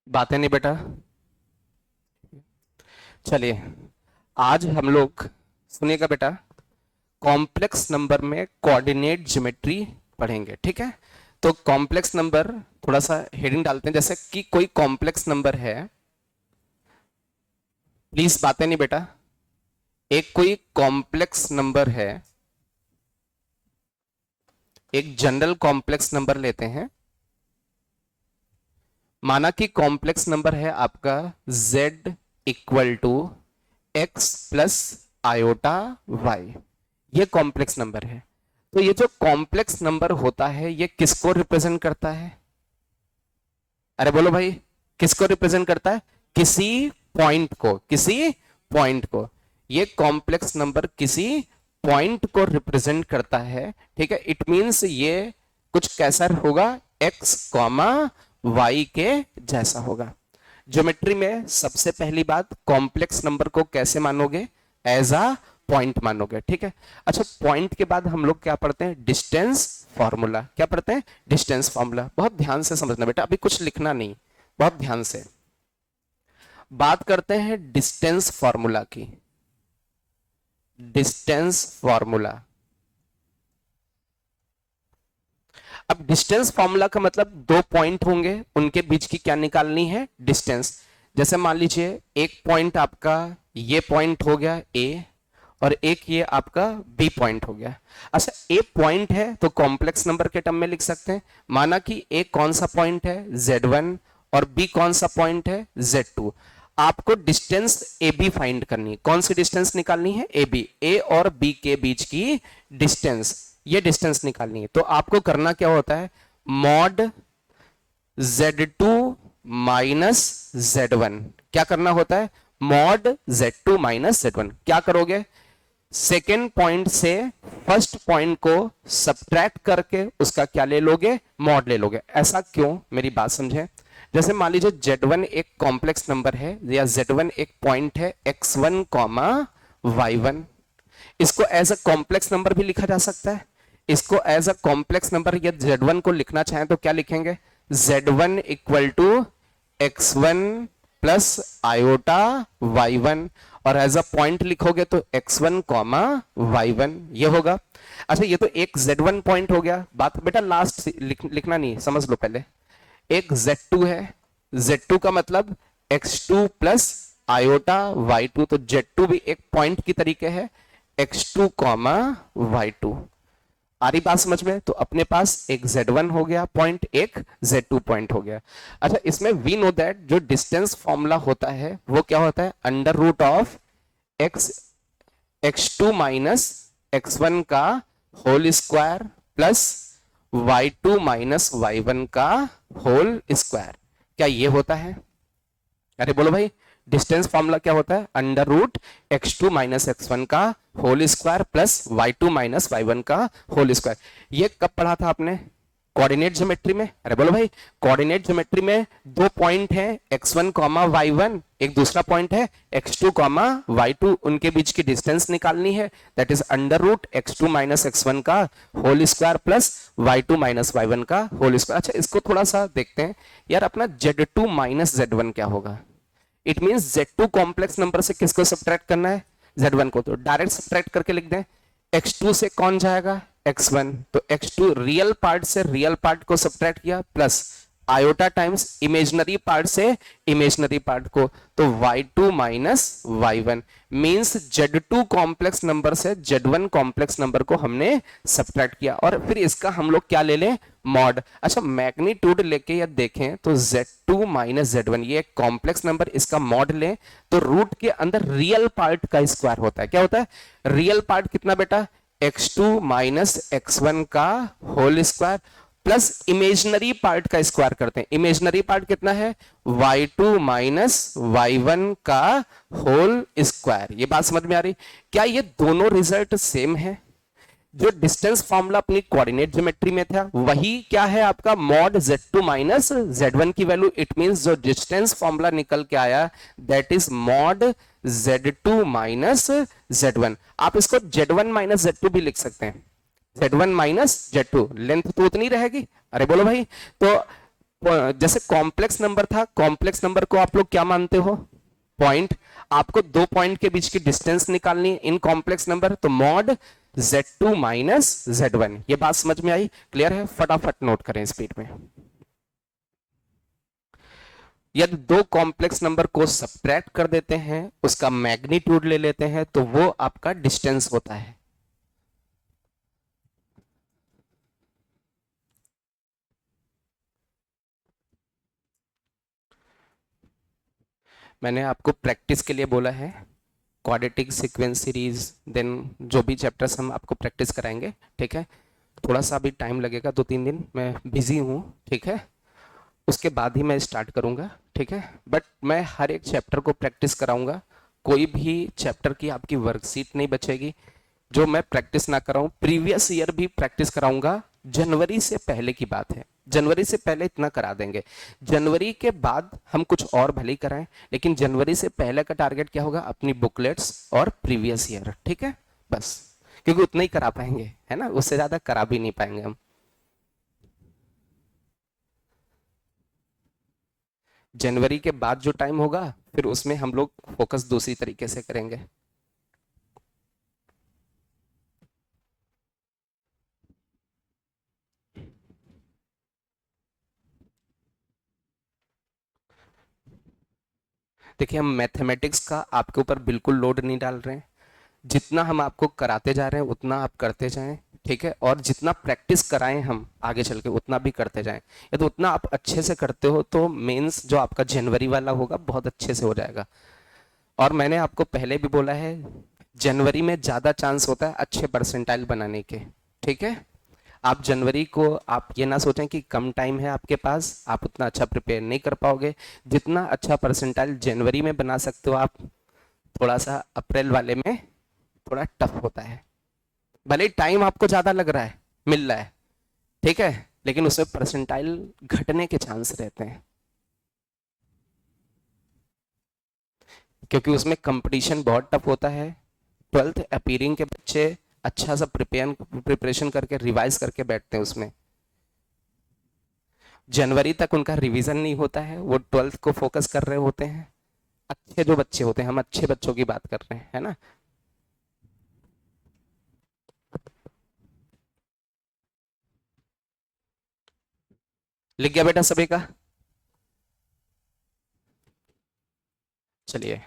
बातें नहीं बेटा। चलिए आज हम लोग सुनिएगा बेटा, कॉम्प्लेक्स नंबर में कोऑर्डिनेट ज्योमेट्री पढ़ेंगे। ठीक है, तो कॉम्प्लेक्स नंबर थोड़ा सा हेडिंग डालते हैं, जैसे कि कोई कॉम्प्लेक्स नंबर है। प्लीज बातें नहीं बेटा। एक कोई कॉम्प्लेक्स नंबर है, एक जनरल कॉम्प्लेक्स नंबर लेते हैं। माना कि कॉम्प्लेक्स नंबर है आपका z equal to x plus iota y. ये कॉम्प्लेक्स नंबर है। तो ये जो कॉम्प्लेक्स नंबर होता है ये किसको रिप्रेजेंट करता है? अरे बोलो भाई, किसको रिप्रेजेंट करता है? किसी पॉइंट को, किसी पॉइंट को। ये कॉम्प्लेक्स नंबर किसी पॉइंट को रिप्रेजेंट करता है। ठीक है, इट मींस ये कुछ कैसा होगा? x कॉमा वाई के जैसा होगा। ज्योमेट्री में सबसे पहली बात, कॉम्प्लेक्स नंबर को कैसे मानोगे? एज अ पॉइंट मानोगे। ठीक है, अच्छा पॉइंट के बाद हम लोग क्या पढ़ते हैं? Distance formula. क्या पढ़ते हैं? Distance formula. बहुत ध्यान से समझना बेटा, अभी कुछ लिखना नहीं, बहुत ध्यान से बात करते हैं डिस्टेंस फॉर्मूला की। Distance formula. अब डिस्टेंस फॉर्मूला का मतलब दो पॉइंट होंगे, उनके बीच की क्या निकालनी है? डिस्टेंस। जैसे मान लीजिए एक पॉइंट आपका ये पॉइंट हो गया ए, और एक ये आपका बी पॉइंट हो गया। अच्छा ए पॉइंट है तो कॉम्प्लेक्स नंबर के टर्म में लिख सकते हैं। माना कि ए कौन सा पॉइंट है? Z1, और बी कौन सा पॉइंट है? Z2। आपको डिस्टेंस ए बी फाइंड करनी है। कौन सी डिस्टेंस निकालनी है? A B. ए और बी के बीच की डिस्टेंस, ये डिस्टेंस निकालनी है। तो आपको करना क्या होता है? Mod Z2 minus Z1। क्या करना होता है? Mod Z2 minus Z1। क्या करोगे? सेकेंड पॉइंट से फर्स्ट पॉइंट को सब्ट्रैक्ट करके उसका क्या ले लोगे? मॉड ले लोगे। ऐसा क्यों? मेरी बात समझे। जैसे मान लीजिए Z1 एक कॉम्प्लेक्स नंबर है, या Z1 एक पॉइंट है x1 कॉमा y1। इसको एज अ कॉम्प्लेक्स नंबर भी लिखा जा सकता है। इसको एज अ कॉम्प्लेक्स नंबर या Z1 को लिखना चाहें तो क्या लिखेंगे? Z1 equal to x1 plus iota y1, और एज अ पॉइंट लिखोगे तो x1 कॉमा y1 ये होगा। अच्छा ये तो एक Z1 पॉइंट हो गया। बात बेटा लास्ट लिखना नहीं, समझ लो पहले। एक Z2 है, Z2 का मतलब x2 प्लस आयोटा y2। तो Z2 भी एक पॉइंट की तरीके है, x2 कॉमा y2। आ रही बात समझ में? तो अपने पास एक Z1 हो गया पॉइंट, एक Z2 पॉइंट हो गया। अच्छा इसमें वी नो दैट जो डिस्टेंस फॉर्मूला होता है वो क्या होता है? Under root of x2 minus x1 का whole square plus y2 minus y1 का होल स्क्वायर। क्या ये होता है? अरे बोलो भाई, डिस्टेंस फॉर्मूला क्या होता है? Under root x2 minus x1 का whole square plus y2 minus y1 का होल स्क्वायर। ये कब पढ़ा था आपने? कोऑर्डिनेट ज्योमेट्री में। अरे बोलो भाई, कोऑर्डिनेट ज्योमेट्री में दो पॉइंट है x1 कॉमा y1, एक दूसरा पॉइंट है x2 कॉमा y2, उनके बीच की डिस्टेंस निकालनी है। That is under root x2 minus x1 का whole square plus y2 minus y1 का होल स्क्वायर। अच्छा इसको थोड़ा सा देखते हैं यार, अपना Z2 माइनस Z1 क्या होगा? It means Z2 complex number से किसको सब्ट्रैक्ट करना है? Z1 को। तो डायरेक्ट सब्ट्रैक्ट करके लिख दें। x2 से कौन जाएगा? x1। तो x2 रियल पार्ट से रियल पार्ट को सब्ट्रैक्ट किया, plus iota times imaginary part से इमेजिनरी पार्ट को, तो y2 minus y1 means Z2 complex number से Z1 कॉम्प्लेक्स नंबर को हमने सब्ट्रैक्ट किया, और फिर इसका हम लोग क्या ले लें? मॉड। अच्छा मैग्नीट्यूड लेके या देखें तो Z2 माइनस Z1 ये एक कॉम्प्लेक्स नंबर, इसका मॉड लें तो रूट के अंदर रियल पार्ट का स्क्वायर होता है। क्या होता है? रियल पार्ट कितना बेटा? x2 माइनस x1 का whole square plus imaginary part का स्क्वायर करते हैं। इमेजिनरी पार्ट कितना है? y2 माइनस y1 का होल स्क्वायर। ये बात समझ में आ रही? क्या ये दोनों रिजल्ट सेम है? जो डिस्टेंस फॉर्मूला अपनी कोऑर्डिनेट ज्योमेट्री में था वही क्या है आपका? मॉड Z2 माइनस Z1 की वैल्यू। इट मींस जो डिस्टेंस फॉर्मूला निकल के आया that is mod Z2 minus Z1। आप इसको Z1 माइनस Z2 भी लिख सकते हैं। Z1 माइनस Z2, लेंथ तो उतनी रहेगी। अरे बोलो भाई, तो जैसे कॉम्प्लेक्स नंबर था, कॉम्प्लेक्स नंबर को आप लोग क्या मानते हो? पॉइंट। आपको दो पॉइंट के बीच की डिस्टेंस निकालनी है इन कॉम्प्लेक्स नंबर, तो मॉड Z2 माइनस Z1। ये बात समझ में आई? क्लियर है? फटाफट नोट करें स्पीड में। यदि दो कॉम्प्लेक्स नंबर को सब्ट्रैक्ट कर देते हैं, उसका मैग्नीट्यूड ले लेते हैं, तो वो आपका डिस्टेंस होता है। मैंने आपको प्रैक्टिस के लिए बोला है, क्वाड्रेटिक सीक्वेंस सीरीज, देन जो भी चैप्टर्स हम आपको प्रैक्टिस कराएंगे, ठीक है? थोड़ा सा अभी टाइम लगेगा, 2-3 दिन मैं बिजी हूँ, ठीक है? उसके बाद ही मैं स्टार्ट करूँगा, ठीक है? बट मैं हर एक चैप्टर को प्रैक्टिस कराऊंगा, कोई भी चैप्टर की आपकी वर्कशीट नहीं बचेगी जो मैं प्रैक्टिस ना कराऊं। प्रीवियस ईयर भी प्रैक्टिस कराऊंगा, जनवरी से पहले की बात है, जनवरी से पहले इतना करा देंगे। जनवरी के बाद हम कुछ और भले ही कराएं, लेकिन जनवरी से पहले का टारगेट क्या होगा? अपनी बुकलेट्स और प्रीवियस ईयर, ठीक है? बस, क्योंकि उतना ही करा पाएंगे, है ना? उससे ज्यादा करा भी नहीं पाएंगे हम। जनवरी के बाद जो टाइम होगा, फिर उसमें हम लोग फोकस दूसरी तरीके से करेंगे। देखिए, हम मैथमेटिक्स का आपके ऊपर बिल्कुल लोड नहीं डाल रहे हैं, जितना हम आपको कराते जा रहे हैं उतना आप करते जाएं, ठीक है? और जितना प्रैक्टिस कराएं हम आगे चल के उतना भी करते जाएं। यदि उतना आप अच्छे से करते हो तो मेंस जो आपका जनवरी वाला होगा बहुत अच्छे से हो जाएगा। और मैंने आपको पहले भी बोला है, जनवरी में ज़्यादा चांस होता है अच्छे परसेंटाइल बनाने के, ठीक है? आप जनवरी को आप ये ना सोचें कि कम टाइम है आपके पास, आप उतना अच्छा प्रिपेयर नहीं कर पाओगे। जितना अच्छा परसेंटाइल जनवरी में बना सकते हो आप, थोड़ा सा अप्रैल वाले में थोड़ा टफ होता है। भले टाइम आपको ज़्यादा लग रहा है, मिल रहा है, ठीक है, लेकिन उसमें परसेंटाइल घटने के चांस रहते हैं, क्योंकि उसमें कंपटीशन बहुत टफ होता है। 12th अपीयरिंग के बच्चे अच्छा सा प्रिपरेशन करके रिवाइज करके बैठते हैं उसमें। जनवरी तक उनका रिवीजन नहीं होता है, वो 12th को फोकस कर रहे होते हैं। अच्छे जो बच्चे होते हैं, हम अच्छे बच्चों की बात कर रहे हैं, है ना? लिख गया बेटा सभी का? चलिए,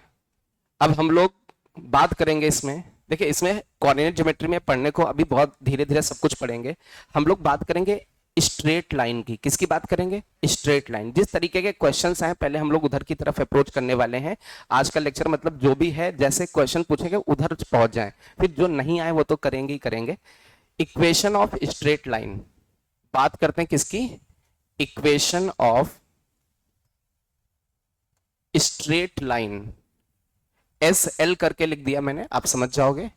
अब हम लोग बात करेंगे इसमें। देखिए, इसमें कोऑर्डिनेट ज्योमेट्री में पढ़ने को अभी बहुत धीरे धीरे सब कुछ पढ़ेंगे। हम लोग बात करेंगे स्ट्रेट लाइन की। किसकी बात करेंगे? Straight line. जिस तरीके के क्वेश्चंस आए पहले हम लोग उधर की तरफ अप्रोच करने वाले हैं। आज का लेक्चर मतलब जो भी है, जैसे क्वेश्चन पूछेंगे उधर पहुंच जाए, फिर जो नहीं आए वो तो करेंगे ही करेंगे। इक्वेशन ऑफ स्ट्रेट लाइन बात करते हैं। किसकी? Equation of straight line. SL करके लिख दिया मैंने, आप समझ जाओगे।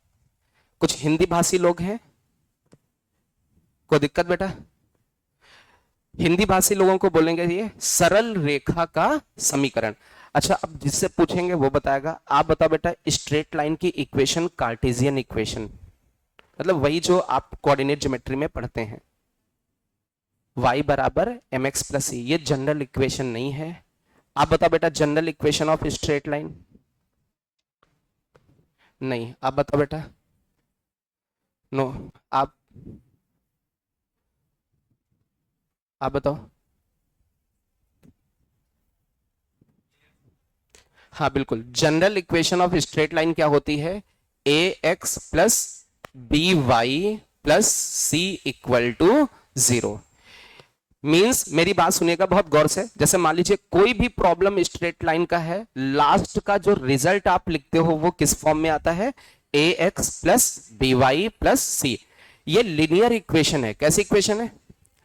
कुछ हिंदी भाषी लोग हैं, कोई दिक्कत बेटा? हिंदी भाषी लोगों को बोलेंगे ये सरल रेखा का समीकरण। अच्छा, अब जिससे पूछेंगे वो बताएगा। आप बताओ बेटा, स्ट्रेट लाइन की इक्वेशन कार्टेशियन इक्वेशन, मतलब वही जो आप कोऑर्डिनेट ज्योमेट्री में पढ़ते हैं। y बराबर mx प्लस सी, ये जनरल इक्वेशन नहीं है। आप बताओ बेटा, general equation of straight line? नहीं। आप बताओ बेटा? नो। आप बताओ। हाँ बिल्कुल, general equation of straight line क्या होती है? ax plus B Y plus c equal to 0। Means, मेरी बात सुनिएगा बहुत गौर से। जैसे मान लीजिए कोई भी प्रॉब्लम स्ट्रेट लाइन का है, लास्ट का जो रिजल्ट आप लिखते हो वो किस फॉर्म में आता है? ax plus B Y plus C. ये लिनियर इक्वेशन है। कैसी इक्वेशन है?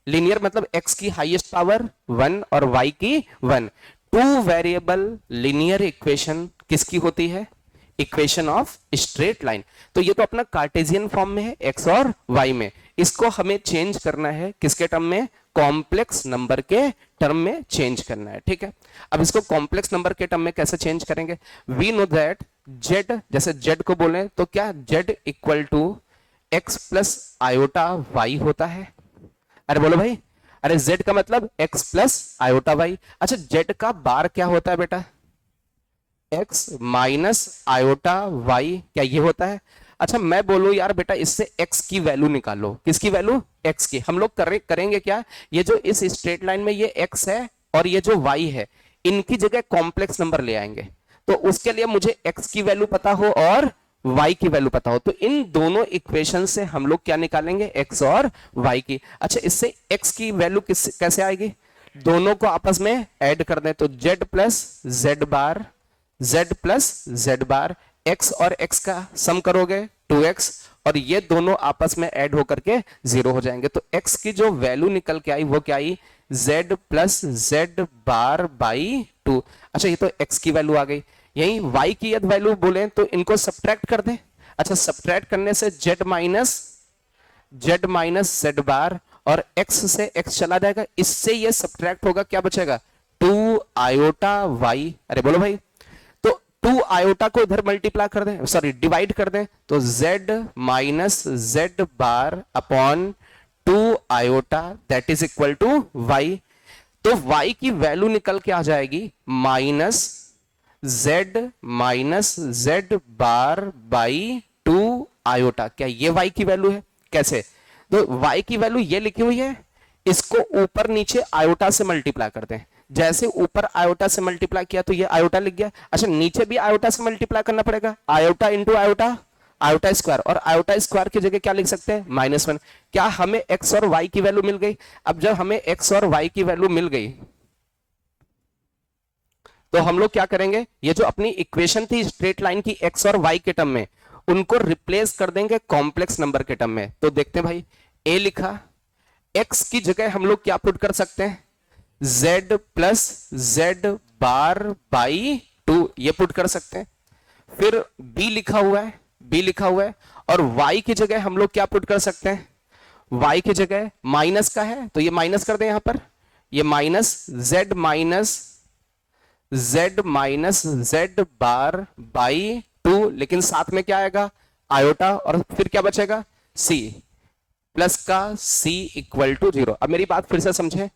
लिनियर मतलब x की हाईएस्ट पावर 1 और y की 1। टू वेरिएबल लिनियर इक्वेशन किसकी होती है? Equation of straight line. तो ये तो अपना कार्टेशियन फॉर्म में है, x और y में। इसको हमें चेंज करना है किसके टर्म में? कॉम्प्लेक्स नंबर के टर्म में चेंज करना है, ठीक है? अब इसको कॉम्प्लेक्स नंबर के टर्म में कैसे चेंज करेंगे? वी नो दैट z, जैसे z को बोले तो क्या z equal to x plus iota y होता है। अरे बोलो भाई, अरे z का मतलब x प्लस आयोटा y। अच्छा z का बार क्या होता है बेटा, x माइनस आयोटा y, क्या ये होता है? अच्छा मैं बोलूं यार बेटा इससे x की वैल्यू निकालो, किसकी वैल्यू, x की। हम लोग करेंगे क्या, ये जो इस स्ट्रेट लाइन में ये x है और ये जो y है, इनकी जगह कॉम्प्लेक्स नंबर ले आएंगे। तो उसके लिए मुझे x की वैल्यू पता हो और y की वैल्यू पता हो, तो इन दोनों इक्वेशन से हम लोग क्या निकालेंगे, x और y की। अच्छा इससे x की वैल्यू कैसे आएगी, दोनों को आपस में ऐड कर दें, तो z प्लस जेड बार, z प्लस जेड बार, x और x का सम करोगे 2x, और ये दोनों आपस में ऐड होकर के 0 हो जाएंगे। तो x की जो वैल्यू निकल के आई वो क्या आई, z plus Z bar by 2। अच्छा ये तो x की वैल्यू आ गई। यही y की यदि वैल्यू बोले तो इनको सब्ट्रैक्ट कर दें। अच्छा सब्ट्रैक्ट करने से z माइनस जेड बार और x से x चला जाएगा, इससे ये सब्ट्रैक्ट होगा, क्या बचेगा 2 आयोटा y। अरे बोलो भाई, तो 2 आयोटा को इधर मल्टीप्लाई कर दें, सॉरी डिवाइड कर दें, तो z minus Z bar upon 2 iota that is equal to y। तो y की वैल्यू निकल के आ जाएगी minus Z bar by 2 iota. क्या ये y की वैल्यू है? कैसे, तो y की वैल्यू ये लिखी हुई है, इसको ऊपर नीचे आयोटा से मल्टीप्लाई करते हैं, जैसे ऊपर आयोटा से मल्टीप्लाई किया तो ये आयोटा लिख गया। अच्छा नीचे भी आयोटा से मल्टीप्लाई करना पड़ेगा, iota into iota, iota square, और आयोटा स्क्वायर की जगह क्या लिख सकते हैं, -1। क्या हमें x और y की वैल्यू मिल गई? अब जब हमें x और y की वैल्यू मिल गई तो हम लोग क्या करेंगे, ये जो अपनी इक्वेशन थी स्ट्रेट लाइन की x और y के टर्म में, उनको रिप्लेस कर देंगे कॉम्प्लेक्स नंबर के टर्म में। तो देखते हैं भाई, a लिखा, x की जगह हम लोग क्या पुट कर सकते हैं, z plus Z bar by 2, ये पुट कर सकते हैं। फिर b लिखा हुआ है, और y की जगह हम लोग क्या पुट कर सकते हैं, y की जगह माइनस का है तो ये माइनस कर दें यहां पर, ये माइनस जेड बार बाई 2, लेकिन साथ में क्या आएगा, आयोटा, और फिर क्या बचेगा, c, प्लस का c इक्वल टू 0। अब मेरी बात फिर से समझे,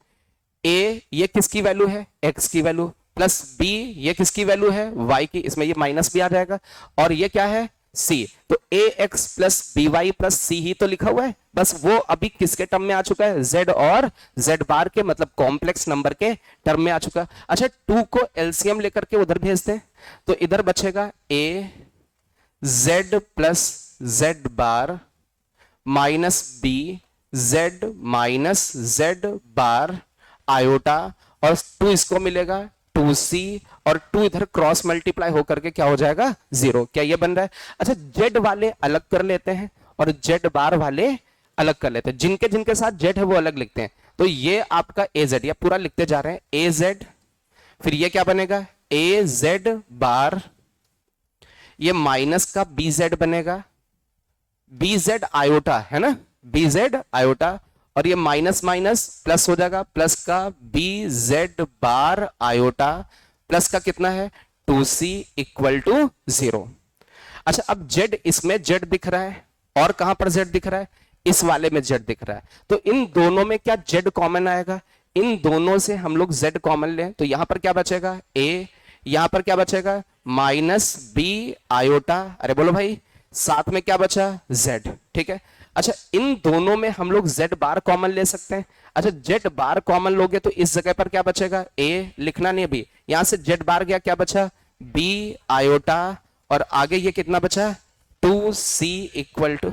a ये किसकी वैल्यू है, x की वैल्यू, प्लस b ये किसकी वैल्यू है, y की, इसमें ये माइनस भी आ जाएगा, और ये क्या है c, तो ax plus by plus c ही तो लिखा हुआ है, बस वो अभी किसके टर्म में आ चुका है, z और z बार के, मतलब कॉम्प्लेक्स नंबर के टर्म में आ चुका। अच्छा 2 को एलसीएम लेकर के उधर भेज दें, तो इधर बचेगा a z plus Z bar minus b z minus Z bar iota, और 2 इसको मिलेगा 2c, और 2 इधर क्रॉस मल्टीप्लाई होकर के क्या हो जाएगा 0। क्या ये बन रहा है? अच्छा z वाले अलग कर लेते हैं और z बार वाले अलग कर लेते हैं, जिनके जिनके साथ z है वो अलग लिखते हैं। तो ये आपका az, ये पूरा लिखते जा रहे हैं az, फिर ये क्या बनेगा az बार, ये माइनस का bz बनेगा, bz आयोटा है ना, bz आयोटा, और ये माइनस माइनस प्लस हो जाएगा, प्लस का bz बार आयोटा, प्लस का कितना है 2c इक्वल टू 0। अच्छा अब z, इसमें z दिख रहा है, और कहां पर z दिख रहा है, इस वाले में z दिख रहा है, तो इन दोनों में क्या z कॉमन आएगा, इन दोनों से हम लोग z कॉमन लें, तो यहां पर क्या बचेगा a, यहां पर क्या बचेगा माइनस b आयोटा, अरे बोलो भाई, साथ में क्या बचा z, ठीक है। अच्छा इन दोनों में हम लोग z बार कॉमन ले सकते हैं। अच्छा z बार कॉमन लोगे तो इस जगह पर क्या बचेगा, a लिखना नहीं अभी, यहां से z बार गया, क्या बचा b आयोटा, और आगे ये कितना बचा 2c इक्वल टू,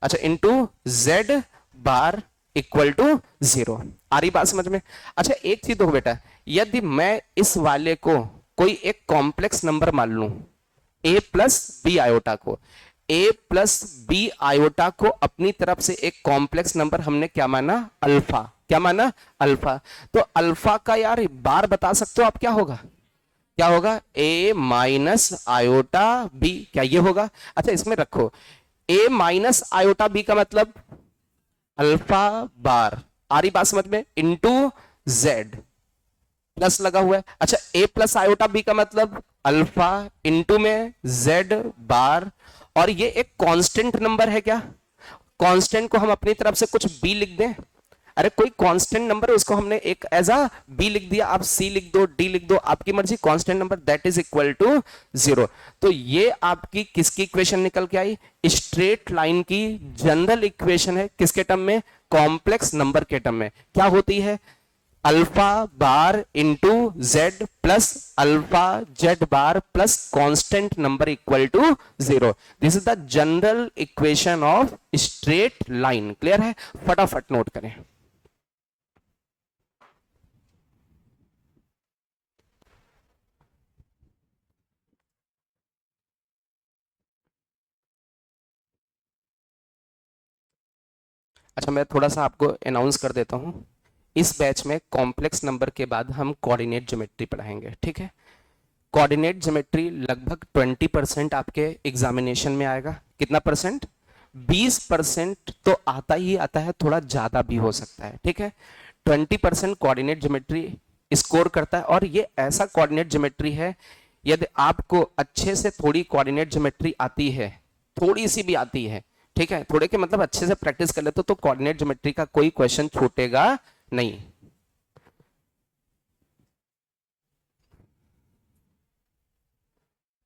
अच्छा into z bar equal to 0। आ रही बात समझ में? अच्छा एक चीज देखो बेटा, यदि मैं इस वाले को कोई एक कॉम्प्लेक्स नंबर मान लूं, a प्लस बी आयोटा को, a प्लस बी आयोटा को अपनी तरफ से एक कॉम्प्लेक्स नंबर हमने क्या माना, अल्फा, क्या माना अल्फा, तो अल्फा का यार बार बता सकते हो आप, क्या होगा, क्या होगा a माइनस आयोटा b, क्या ये होगा? अच्छा इसमें रखो a माइनस आयोटा b का मतलब अल्फा बार, आ रही बात समझ में, इंटू z, प्लस लगा हुआ है। अच्छा a प्लस आयोटा b का मतलब अल्फा इंटू में z बार, और ये एक कांस्टेंट नंबर है, क्या कांस्टेंट को हम अपनी तरफ से कुछ b लिख दें, अरे कोई कांस्टेंट नंबर है उसको हमने एक एज अ बी लिख दिया, आप सी लिख दो, डी लिख दो, आपकी मर्जी, constant number that is equal to 0। तो ये आपकी किसकी इक्वेशन निकल के आई? स्ट्रेट लाइन की जनरल इक्वेशन है। किसके टर्म में? कॉम्प्लेक्स नंबर के टर्म में। क्या होती है? Alpha bar into Z plus alpha Z bar plus constant number equal to 0। This is the general equation of straight line. Clear है? फटाफट नोट करें। अच्छा, मैं थोड़ा सा आपको अनाउंस कर देता हूं, इस बैच में कॉम्प्लेक्स नंबर के बाद हम कोऑर्डिनेट ज्योमेट्री पढ़ाएंगे। ठीक है? कोऑर्डिनेट ज्योमेट्री लगभग 20% आपके एग्जामिनेशन में आएगा। कितना परसेंट? 20% तो आता ही आता है, थोड़ा ज्यादा भी हो सकता है। ठीक है? 20% कोऑर्डिनेट ज्योमेट्री स्कोर करता है, और ये ऐसा कोऑर्डिनेट ज्योमेट्री है, यदि आपको अच्छे से थोड़ी कोऑर्डिनेट ज्योमेट्री आती है, थोड़ी सी भी आती है, ठीक है, थोड़े के मतलब अच्छे से प्रैक्टिस कर लेते तो कोऑर्डिनेट ज्योमेट्री का कोई क्वेश्चन छूटेगा नहीं।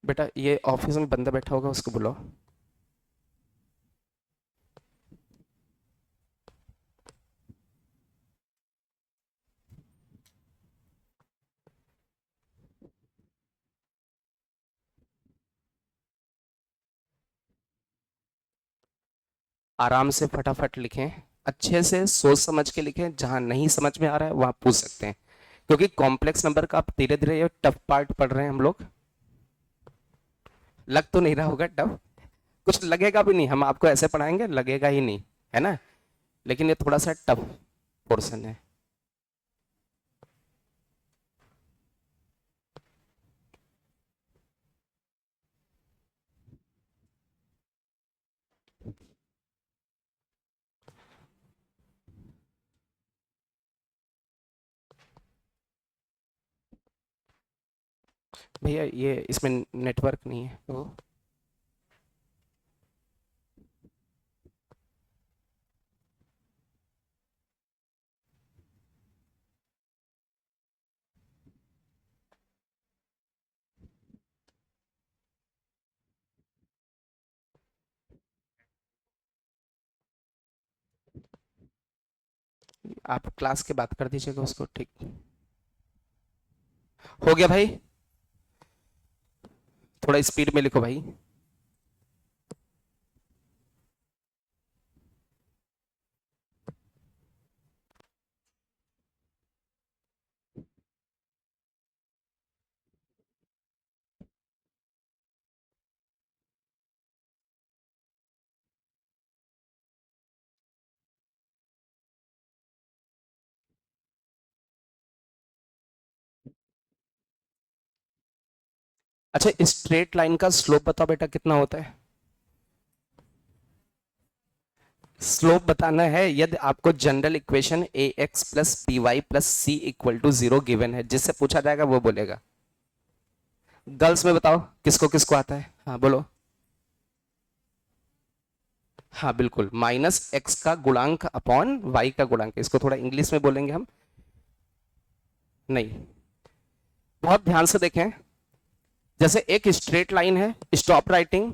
बेटा ये ऑफिस में बंदा बैठा होगा, उसको बुलाओ। आराम से फटाफट लिखें, अच्छे से सोच समझ के लिखें, जहां नहीं समझ में आ रहा है वहां पूछ सकते हैं, क्योंकि कॉम्प्लेक्स नंबर का आप धीरे धीरे ये टफ पार्ट पढ़ रहे हैं हम लोग। लग तो नहीं रहा होगा टफ, कुछ लगेगा भी नहीं, हम आपको ऐसे पढ़ाएंगे लगेगा ही नहीं, है ना? लेकिन ये थोड़ा सा टफ पोर्शन है। भैया ये इसमें नेटवर्क नहीं है तो आप क्लास के बात कर दीजिएगा उसको। ठीक हो गया भाई? थोड़ा स्पीड में लिखो भाई। अच्छा, स्ट्रेट लाइन का स्लोप बताओ बेटा कितना होता है? स्लोप बताना है, यदि आपको general equation a x plus B Y plus c equal to 0 given है, जिससे पूछा जाएगा वो बोलेगा। गर्ल्स में बताओ किसको किसको आता है? हाँ बोलो। हाँ बिल्कुल, माइनस एक्स का गुणांक अपॉन वाई का गुणांक। इसको थोड़ा इंग्लिश में बोलेंगे हम। नहीं, बहुत ध्यान से देखें। जैसे एक स्ट्रेट लाइन है, स्टॉप राइटिंग,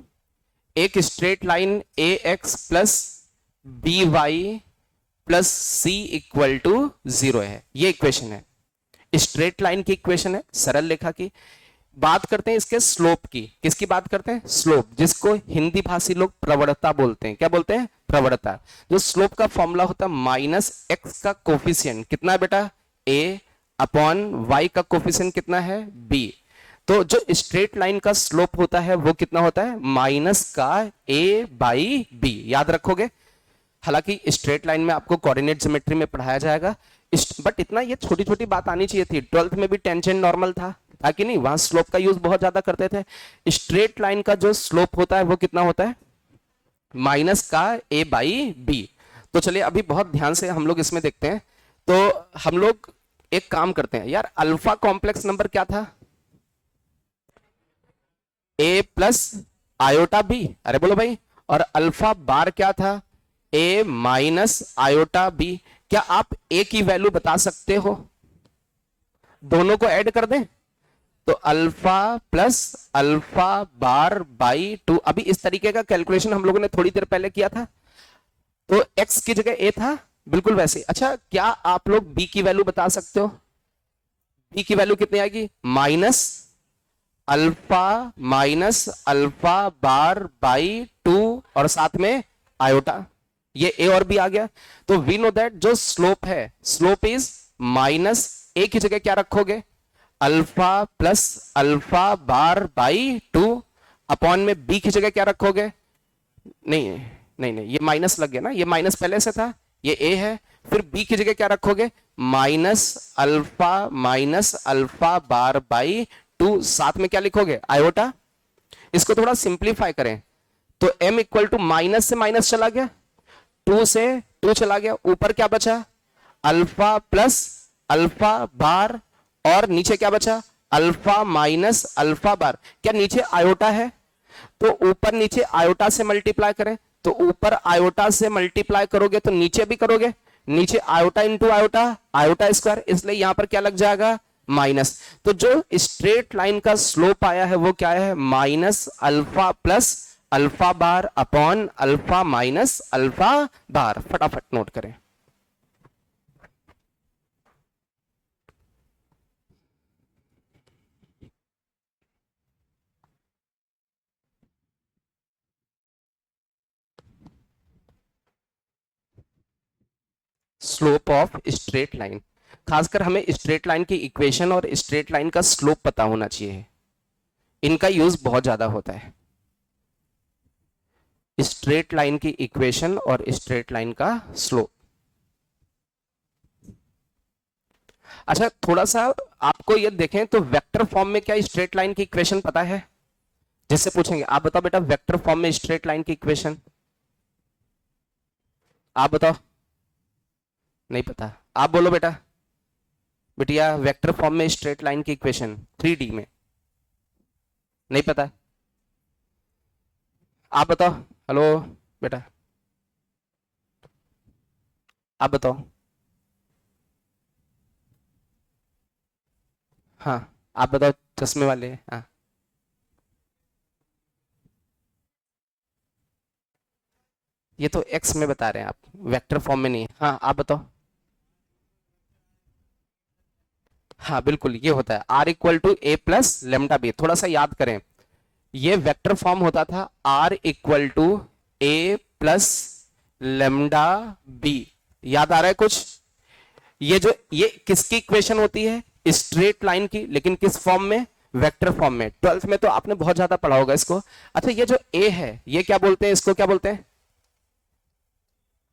एक straight line a x plus B Y plus c equal to 0 है, ये इक्वेशन है, स्ट्रेट लाइन की इक्वेशन है, सरल रेखा की। बात करते हैं इसके स्लोप की। किसकी बात करते हैं? स्लोप, जिसको हिंदी भाषी लोग प्रवणता बोलते हैं। क्या बोलते हैं? प्रवणता। जो स्लोप का फॉर्मूला होता है माइनस एक्स का कोफिशिएंट कितना है बेटा? ए अपॉन वाई का कोफिशिएंट कितना है? बी। तो जो स्ट्रेट लाइन का स्लोप होता है वो कितना होता है? माइनस का ए बाई बी। याद रखोगे? हालांकि स्ट्रेट लाइन में आपको कोऑर्डिनेट ज्योमेट्री में पढ़ाया जाएगा, बट इतना ये छोटी छोटी बात आनी चाहिए थी। 12th में भी टेंजेंट नॉर्मल था कि नहीं? वहां स्लोप का यूज बहुत ज्यादा करते थे। स्ट्रेट लाइन का जो स्लोप होता है वो कितना होता है? माइनस का ए बाई बी। तो चलिए अभी बहुत ध्यान से हम लोग इसमें देखते हैं। तो हम लोग एक काम करते हैं यार, अल्फा कॉम्प्लेक्स नंबर क्या था? ए प्लस आयोटा बी। अरे बोलो भाई। और अल्फा बार क्या था? ए माइनस आयोटा बी। क्या आप ए की वैल्यू बता सकते हो? दोनों को ऐड कर दें तो alpha plus alpha bar by 2। अभी इस तरीके का कैलकुलेशन हम लोगों ने थोड़ी देर पहले किया था, तो x की जगह a था, बिल्कुल वैसे। अच्छा, क्या आप लोग b की वैल्यू बता सकते हो? b की वैल्यू कितनी आएगी? माइनस अल्फा बार बाई 2 और साथ में आयोटा, ये a और b आ गया। तो वी नो दैट जो स्लोप है, स्लोप इज माइनस, a की जगह क्या रखोगे? Alpha plus alpha bar by 2 upon में b की जगह क्या रखोगे? नहीं नहीं नहीं, ये माइनस लग गया ना, ये माइनस पहले से था, ये a है। फिर b की जगह क्या रखोगे? माइनस अल्फा बार बाई 2, साथ में क्या लिखोगे? आयोटा। इसको थोड़ा सिंप्लीफाई करें तो m इक्वल टू माइनस से माइनस चला गया, 2 से 2 चला गया, ऊपर क्या बचा? अल्फा प्लस अल्फा बार, और नीचे क्या बचा? अल्फा माइनस अल्फा बार। क्या नीचे आयोटा है? तो ऊपर नीचे आयोटा से मल्टीप्लाई करें, तो ऊपर आयोटा से मल्टीप्लाई करोगे तो नीचे भी करोगे, नीचे iota into iota, iota square, इसलिए यहां पर क्या लग जाएगा? माइनस। तो जो स्ट्रेट लाइन का स्लोप आया है वो क्या है? Minus alpha plus alpha bar upon alpha minus alpha बार। फटाफट नोट करें। स्लोप ऑफ स्ट्रेट लाइन, खासकर हमें स्ट्रेट लाइन की इक्वेशन और स्ट्रेट लाइन का स्लोप पता होना चाहिए, इनका यूज बहुत ज्यादा होता है। स्ट्रेट लाइन की इक्वेशन और स्ट्रेट लाइन का स्लोप। अच्छा, थोड़ा सा आपको ये देखें तो वेक्टर फॉर्म में क्या स्ट्रेट लाइन की इक्वेशन पता है? जिससे पूछेंगे आप बताओ बेटा, वेक्टर फॉर्म में स्ट्रेट लाइन की इक्वेशन आप बताओ। नहीं पता? आप बोलो बेटा, बिटिया वेक्टर फॉर्म में स्ट्रेट लाइन की इक्वेशन 3D में नहीं पता? आप बताओ। हेलो बेटा, आप बताओ। हाँ, आप बताओ, चश्मे वाले। हाँ, ये तो एक्स में बता रहे हैं आप, वेक्टर फॉर्म में नहीं। हाँ, आप बताओ। हाँ बिल्कुल, ये होता है r equal to a plus lambda b. थोड़ा सा याद करें, ये वेक्टर फॉर्म होता था r equal to a plus lambda b. याद आ रहा है कुछ? ये किसकी इक्वेशन होती है? स्ट्रेट लाइन की, लेकिन किस फॉर्म में? वेक्टर फॉर्म में। 12th में तो आपने बहुत ज्यादा पढ़ा होगा इसको। अच्छा, ये जो ए है ये क्या बोलते हैं? इसको क्या बोलते हैं?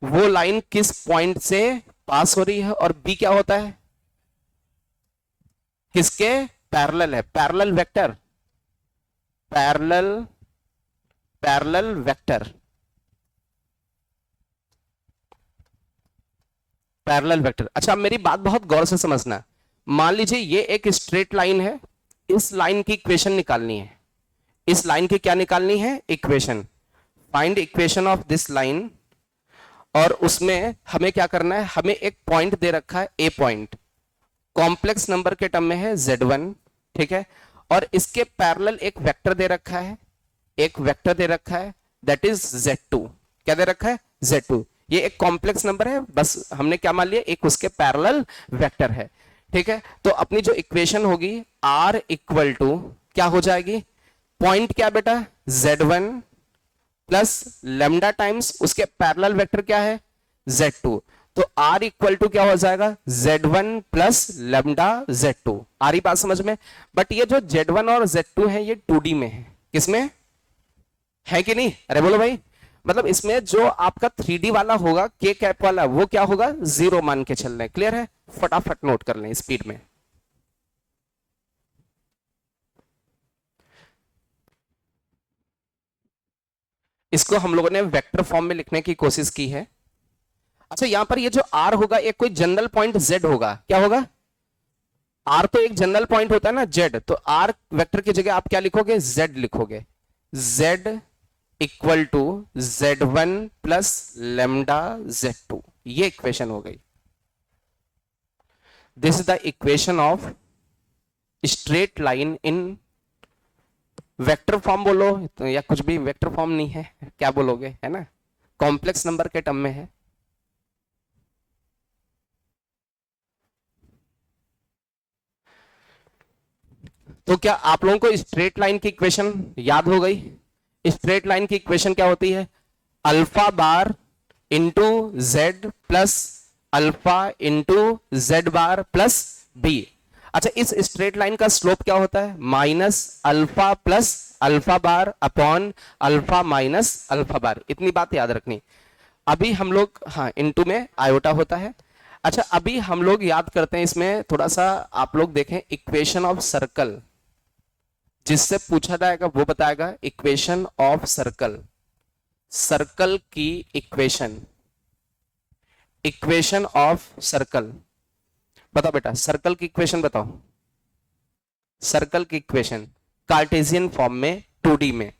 वो लाइन किस पॉइंट से पास हो रही है, और बी क्या होता है? किसके पैरेलल है? Parallel vector, parallel parallel vector, parallel vector. अच्छा, अब मेरी बात बहुत गौर से समझना। मान लीजिए ये एक स्ट्रेट लाइन है, इस लाइन की इक्वेशन निकालनी है। इस लाइन की क्या निकालनी है? Equation. Find equation of this line. और उसमें हमें क्या करना है? हमें एक पॉइंट दे रखा है, ए पॉइंट, कॉम्प्लेक्स नंबर के टर्म में है Z1, ठीक है। और इसके पैरेलल एक वेक्टर दे रखा है, एक वेक्टर दे रखा है, दैट इज Z2। क्या दे रखा है? Z2। ये एक कॉम्प्लेक्स नंबर है, बस हमने क्या मान लिया? एक उसके पैरेलल वेक्टर है, ठीक है। तो अपनी जो इक्वेशन होगी R इक्वल टू क्या हो जाएगी? पॉइंट क्या बेटा? Z1 प्लस लेमडा टाइम्स उसके पैरेलल वेक्टर क्या है? Z2। तो R इक्वल टू क्या हो जाएगा? Z1 plus lambda Z2। आ रही बात समझ में? बट ये जो Z1 और Z2 है ये 2D में है। किसमें है कि नहीं? अरे बोलो भाई। मतलब इसमें जो आपका 3D वाला होगा, के कैप वाला, वो क्या होगा? 0 मान के चलना है। क्लियर है? फटाफट नोट कर लें स्पीड में। इसको हम लोगों ने वेक्टर फॉर्म में लिखने की कोशिश की है। अच्छा, यहां पर ये जो R होगा एक कोई जनरल पॉइंट Z होगा। क्या होगा? R तो एक जनरल पॉइंट होता है ना, Z। तो R वेक्टर की जगह आप क्या लिखोगे? Z लिखोगे। Z equal to Z1 plus lambda Z2। ये इक्वेशन हो गई। This is the equation of straight line in vector form बोलो तो, या कुछ भी, वेक्टर फॉर्म नहीं है, क्या बोलोगे, है ना, कॉम्प्लेक्स नंबर के टर्म में है। तो क्या आप लोगों को स्ट्रेट लाइन की इक्वेशन याद हो गई? स्ट्रेट लाइन की इक्वेशन क्या होती है? Alpha bar into Z plus alpha into Z bar plus B. अच्छा, इस स्ट्रेट लाइन का स्लोप क्या होता है? Minus alpha plus alpha bar upon alpha minus alpha bar. इतनी बात याद रखनी। अभी हम लोग, हाँ, इनटू में आयोटा होता है। अच्छा, अभी हम लोग याद करते हैं इसमें थोड़ा सा, आप लोग देखें इक्वेशन ऑफ सर्कल, जिससे पूछा जाएगा वो बताएगा इक्वेशन ऑफ सर्कल। सर्कल की इक्वेशन, इक्वेशन ऑफ सर्कल बताओ बेटा, सर्कल की इक्वेशन बताओ। सर्कल की इक्वेशन कार्टेशियन फॉर्म में 2D में,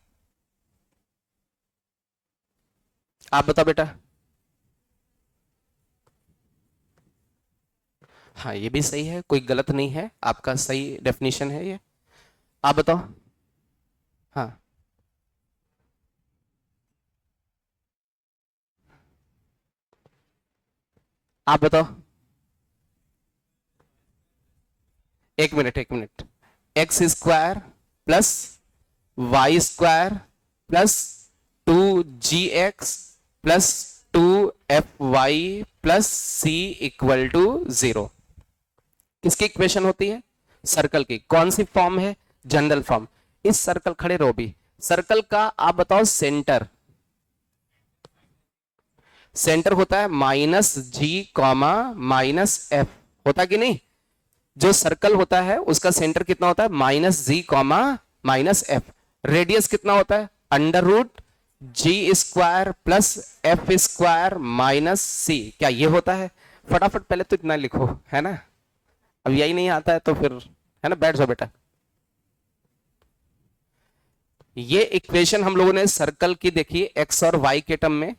आप बताओ बेटा। हाँ, ये भी सही है, कोई गलत नहीं है, आपका सही डेफिनेशन है ये। आप बताओ। हाँ, आप बताओ। एक मिनट, एक minute. X square plus y square plus 2gx plus 2fy plus c equal to 0 किसकी इक्वेशन होती है? सर्कल की। कौन सी फॉर्म है? General form. इस सर्कल, खड़े रहो भी, सर्कल का आप बताओ सेंटर। सेंटर होता है minus G comma minus F, होता कि नहीं? जो सर्कल होता है उसका सेंटर कितना होता है? Minus G comma minus F. Radius कितना होता है? Under root G square plus F square minus C. क्या ये होता है? फटाफट पहले तो इतना लिखो, है ना। अब यही नहीं आता है तो फिर, है ना, बैठ जाओ बेटा। ये इक्वेशन हम लोगों ने सर्कल की देखी एक्स और वाई के टर्म में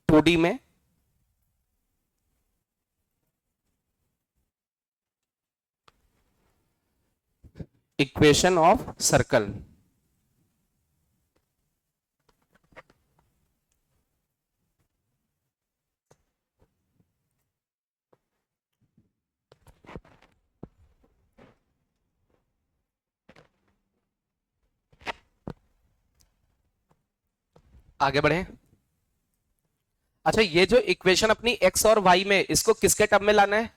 2D में। इक्वेशन ऑफ सर्कल, आगे बढ़े। अच्छा, ये जो इक्वेशन अपनी एक्स और वाई में, इसको किसके टर्म में लाना है?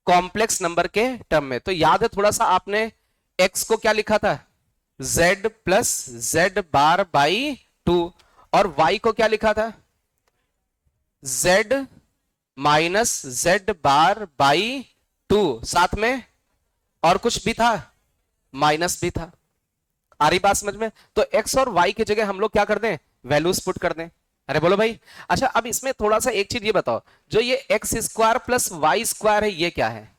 कॉम्प्लेक्स नंबर के टर्म में। तो याद है थोड़ा सा, आपने एक्स को क्या लिखा था? z plus Z bar by 2, और y को क्या लिखा था? z minus Z bar by 2, साथ में और कुछ भी था, माइनस भी था। आ रही बात समझ में? तो x और y की जगह हम लोग क्या कर दें? वैल्यूज पुट कर दें। अरे बोलो भाई। अच्छा, अब इसमें थोड़ा सा एक चीज ये बताओ, जो ये x square plus y square है, ये क्या है?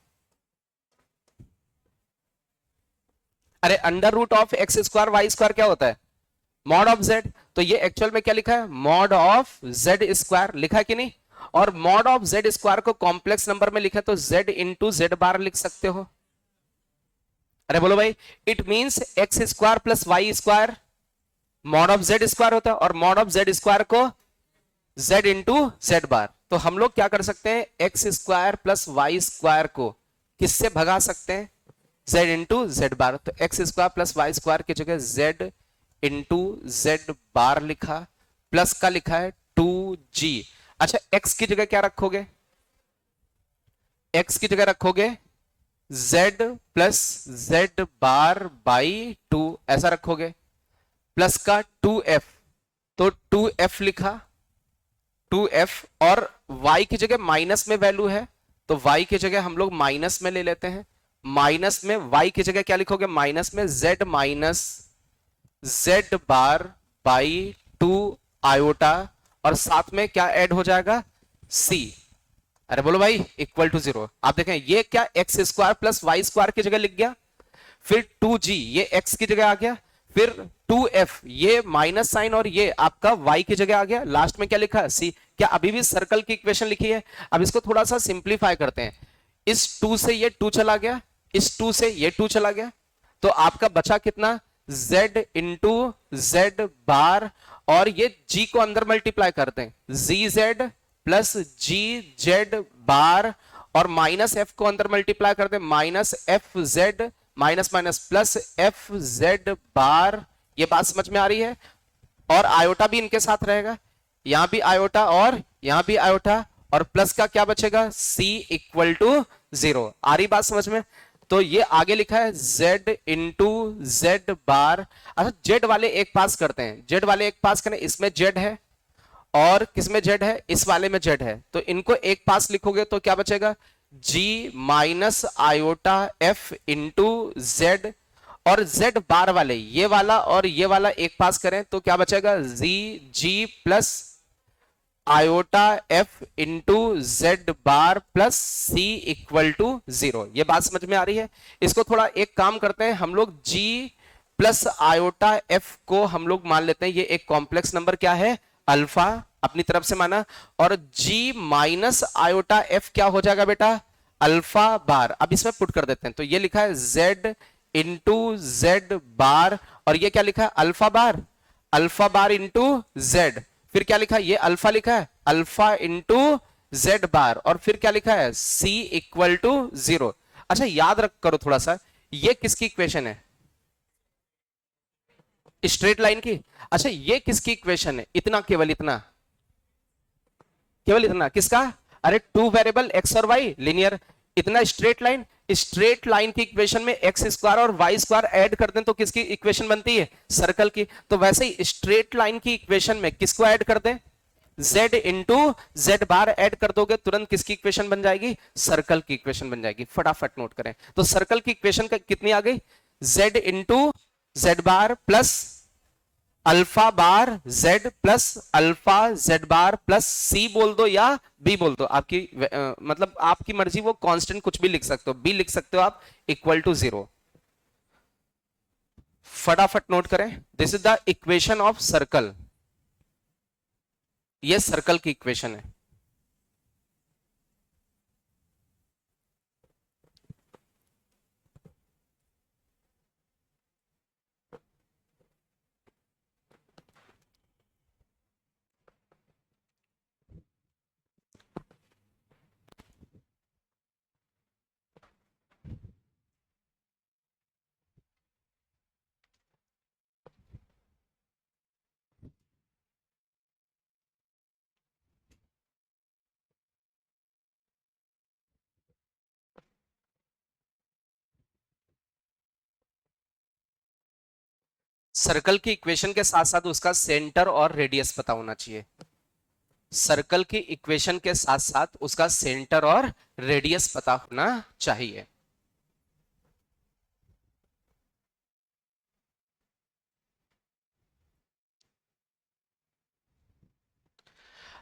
अरे, under root of x square y square क्या होता है? Mod of z. तो ये एक्चुअल में क्या लिखा है? मॉड ऑफ जेड स्क्वायर लिखा है कि नहीं? और मॉड ऑफ जेड स्क्वायर को कॉम्प्लेक्स नंबर में लिखा तो जेड इंटू जेड बार लिख सकते हो। अरे बोलो भाई। It means x square plus y square mod of z square होता है, और मॉड ऑफ जेड स्क्वायर को जेड इंटू जेड बार। तो हम लोग क्या कर सकते हैं? X square plus y square को किससे भगा सकते हैं? Z into Z bar. तो x square plus y square की जगह जेड इंटू जेड बार लिखा, प्लस का लिखा है 2g। अच्छा, एक्स की जगह क्या रखोगे? एक्स की जगह रखोगे z plus Z bar by 2, ऐसा रखोगे, प्लस का 2f, तो 2f लिखा, 2f, और y की जगह माइनस में वैल्यू है तो y की जगह हम लोग माइनस में ले लेते हैं। माइनस में y की जगह क्या लिखोगे? माइनस में z minus Z bar by 2 iota, और साथ में क्या ऐड हो जाएगा? c। अरे बोलो भाई, इक्वल टू 0। आप देखें ये क्या x square plus y square की जगह लिख गया, फिर 2g ये x की जगह आ गया, फिर 2f ये माइनस साइन और ये आपका y की जगह आ गया, लास्ट में क्या लिखा? c। क्या अभी भी सर्कल की इक्वेशन लिखी है? अब इसको थोड़ा सा सिंप्लीफाई करते हैं। इस 2 से ये 2 चला गया, इस 2 से ये 2 चला गया, तो आपका बचा कितना, z इंटू जेड बार, और ये g को अंदर मल्टीप्लाई करते हैं, gz plus G Z bar, और माइनस f को अंदर मल्टीप्लाई करते हैं, minus F Z minus minus plus F Z bar. ये बात समझ में आ रही है? और आयोटा भी इनके साथ रहेगा, यहां भी आयोटा और यहां भी आयोटा, और प्लस का क्या बचेगा, c इक्वल टू 0। आ रही बात समझ में? तो ये आगे लिखा है z इंटू जेड बार। अच्छा z वाले एक पास करते हैं, z वाले एक पास करें, इसमें z है और किसमें z है, इस वाले में z है, तो इनको एक पास लिखोगे तो क्या बचेगा, g minus iota f into Z, और z बार वाले ये वाला और ये वाला एक पास करें तो क्या बचेगा, g plus iota f into Z bar plus c equal to 0। ये बात समझ में आ रही है? इसको थोड़ा एक काम करते हैं हम लोग, g प्लस आयोटा f को हम लोग मान लेते हैं ये एक कॉम्प्लेक्स नंबर क्या है, अल्फा, अपनी तरफ से माना, और g माइनस आयोटा f क्या हो जाएगा बेटा, अल्फा बार। अब इसमें पुट कर देते हैं, तो ये लिखा है z इंटू जेड बार, और ये क्या लिखा है, अल्फा बार इंटू जेड, फिर क्या लिखा है, ये अल्फा लिखा है, अल्फा इंटू जेड बार, और फिर क्या लिखा है, c इक्वल टू 0। अच्छा याद रख करो थोड़ा सा, ये किसकी इक्वेशन है, स्ट्रेट लाइन की। अच्छा ये किसकी इक्वेशन है, इतना, केवल इतना, केवल इतना किसका, अरे 2 वेरिएबल x और y लीनियर, इतना स्ट्रेट लाइन, स्ट्रेट लाइन की इक्वेशन में एक्स स्क्वायर और वाई स्क्वायर ऐड कर दें तो किसकी इक्वेशन बनती है, सर्कल की। तो वैसे ही स्ट्रेट लाइन की इक्वेशन में किसको ऐड कर दें, z इंटू जेड बार ऐड कर दोगे, तुरंत किसकी इक्वेशन बन जाएगी, सर्कल की इक्वेशन बन जाएगी। फटाफट नोट करें, तो सर्कल की इक्वेशन कितनी आ गई, z into Z bar plus alpha bar z plus alpha Z bar plus c बोल दो या b बोल दो, आपकी मतलब आपकी मर्जी, वो कांस्टेंट कुछ भी लिख सकते हो, b लिख सकते हो आप, इक्वल टू 0। फटाफट नोट करें, this is the equation of circle, ये सर्कल की इक्वेशन है। सर्कल की इक्वेशन के साथ साथ उसका सेंटर और रेडियस पता होना चाहिए, सर्कल की इक्वेशन के साथ साथ उसका सेंटर और रेडियस पता होना चाहिए।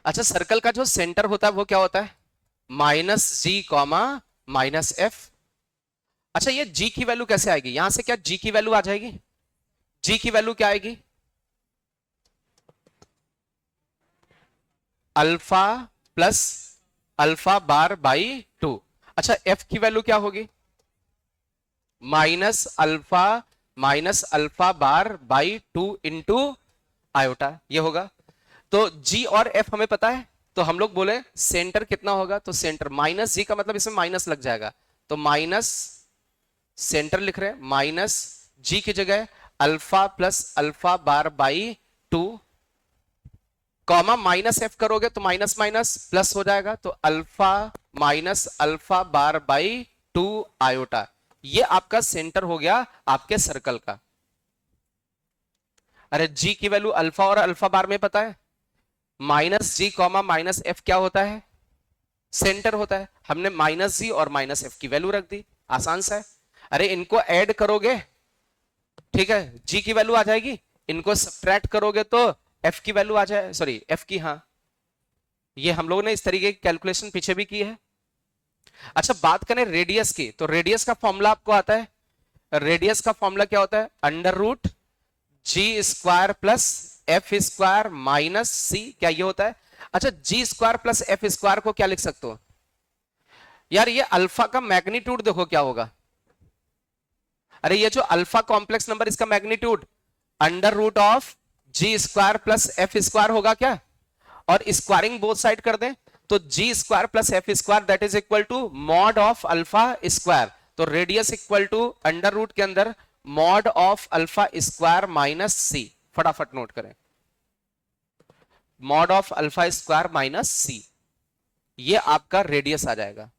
अच्छा सर्कल का जो सेंटर होता है वो क्या होता है, -g कॉमा -f। अच्छा ये g की वैल्यू कैसे आएगी, यहां से क्या g की वैल्यू आ जाएगी, g की वैल्यू क्या आएगी, alpha plus alpha bar by 2। अच्छा f की वैल्यू क्या होगी, minus alpha bar by 2 into iota, ये होगा। तो g और f हमें पता है, तो हम लोग बोले सेंटर कितना होगा, तो सेंटर माइनस g का मतलब इसमें माइनस लग जाएगा, तो माइनस सेंटर लिख रहे हैं, माइनस g की जगह alpha plus alpha bar by 2, comma minus f करोगे तो माइनस माइनस प्लस हो जाएगा, तो alpha minus alpha bar by 2 iota. ये आपका सेंटर हो गया आपके सर्कल का। अरे g की वैल्यू अल्फा और अल्फा बार में पता है, minus G comma minus F क्या होता है, सेंटर होता है। हमने माइनस जी और माइनस एफ की वैल्यू रख दी, आसान सा है। अरे इनको ऐड करोगे, ठीक है, जी की वैल्यू आ जाएगी, इनको सब्ट्रैक्ट करोगे तो एफ की वैल्यू आ जाए, सॉरी एफ की, हाँ ये हम लोगों ने इस तरीके की कैलकुलेशन पीछे भी की है। अच्छा बात करें रेडियस की, तो रेडियस का फॉर्मूला आपको आता है, रेडियस का फॉर्मूला क्या होता है, under root G square plus F square minus C, क्या ये होता है। अच्छा G square plus F square को क्या लिख सकते हो, यार ये अल्फा का मैग्नीट्यूड देखो क्या होगा। अरे ये जो अल्फा कॉम्प्लेक्स नंबर, इसका magnitude under root of G square plus F square होगा क्या, और स्क्वायरिंग बोथ साइड कर दें तो G square plus F square that is equal to mod of alpha square. तो radius equal to under root के अंदर mod of alpha square minus C. फटाफट नोट करें, mod of alpha square minus C, ये आपका radius आ जाएगा।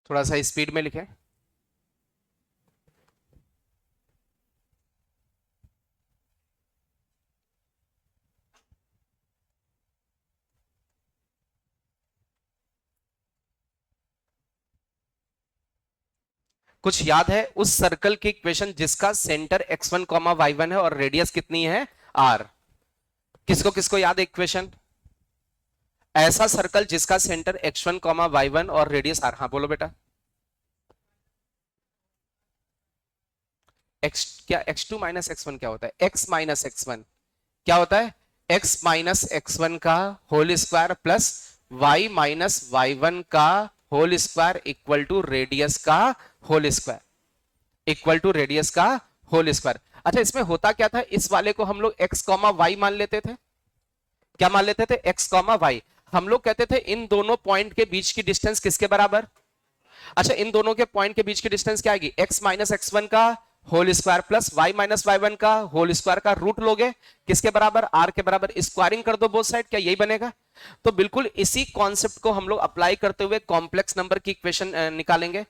थोड़ा सा स्पीड में लिखें। कुछ याद है उस सर्कल की इक्वेशन जिसका सेंटर x1 कॉमा y1 है और रेडियस कितनी है r? किसको किसको याद है इक्वेशन? ऐसा सर्कल जिसका सेंटर x1 कॉमा y1 और रेडियस r। हाँ बोलो बेटा। क्या x2 माइनस x1 क्या होता है? x माइनस x1 क्या होता है? x माइनस x1 का whole square plus y minus y1 का whole square equal to radius का whole square, equal to radius का होल स्क्वायर। अच्छा इसमें होता क्या था, इस वाले को हम लोग x कॉमा वाई मान लेते थे। क्या मान लेते थे? x comma y. हम लोग कहते थे इन दोनों पॉइंट के बीच की डिस्टेंस किसके बराबर? अच्छा इन दोनों के पॉइंट के बीच की डिस्टेंस क्या आएगी? x माइनस x1 का whole square plus y minus y1 का होल स्क्वायर का रूट लोगे किसके बराबर? r के बराबर। स्क्वायरिंग कर दो बोथ साइड, क्या यही बनेगा? तो बिल्कुल इसी कॉन्सेप्ट को हम लोग अप्लाई करते हुए कॉम्प्लेक्स नंबर की इक्वेशन निकालेंगे।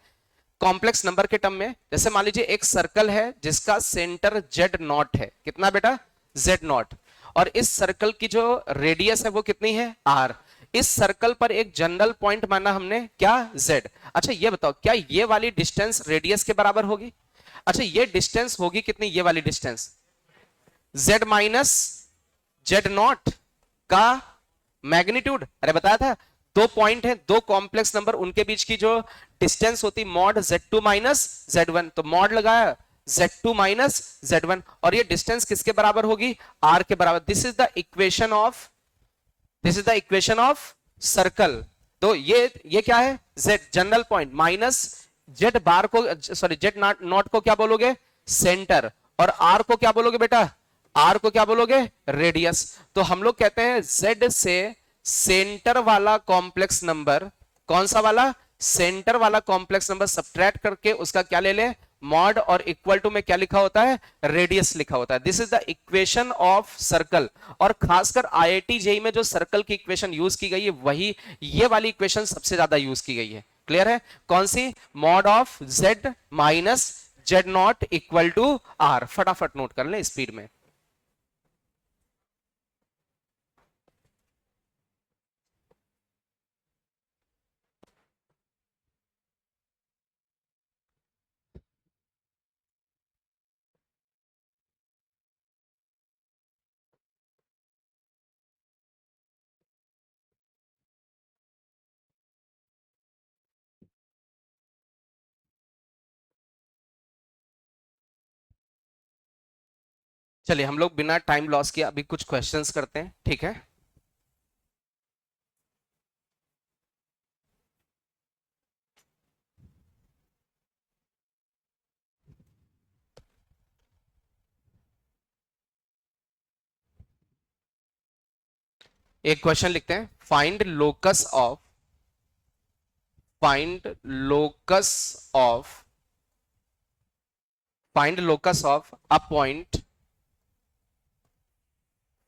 कॉम्प्लेक्स नंबर के टर्म में जैसे मान लीजिए एक सर्कल है जिसका सेंटर जेड नॉट है। कितना बेटा? Z not. और इस सर्कल की जो रेडियस है वो कितनी है? आर। इस सर्कल पर एक जनरल पॉइंट माना हमने क्या? जेड। अच्छा ये बताओ क्या ये वाली डिस्टेंस रेडियस के बराबर होगी? अच्छा ये डिस्टेंस होगी कितनी? ये वाली distance Z minus Z not का मैग्नीट्यूड। अरे बताया था दो पॉइंट है, दो कॉम्प्लेक्स नंबर, उनके बीच की जो डिस्टेंस होती मॉड z2 माइनस z1। तो मॉड लगाया z2 माइनस z1 और ये डिस्टेंस किसके बराबर होगी? r के बराबर। This is the equation of, this is the equation of circle. तो ये क्या है? z general point minus Z bar को, सॉरी जेड नॉट नॉट को क्या बोलोगे? सेंटर। और r को क्या बोलोगे बेटा? r को क्या बोलोगे? रेडियस। तो हम लोग कहते हैं z से सेंटर वाला कॉम्प्लेक्स नंबर, कौन सा वाला? सेंटर वाला कॉम्प्लेक्स नंबर सब्ट्रैक्ट करके उसका क्या ले ले? मॉड। और इक्वल टू में क्या लिखा होता है? रेडियस लिखा होता है। This is the equation of circle. और खासकर आईआईटी जेईई में जो सर्कल की इक्वेशन यूज की गई है वही ये वाली इक्वेशन सबसे ज्यादा यूज की गई है। क्लियर है? कौन सी? Mod of Z minus Z not equal to R. फटाफट नोट कर ले स्पीड में। चलिए हम लोग बिना टाइम लॉस किए अभी कुछ क्वेश्चंस करते हैं, ठीक है? एक क्वेश्चन लिखते हैं। Find locus of find locus of a point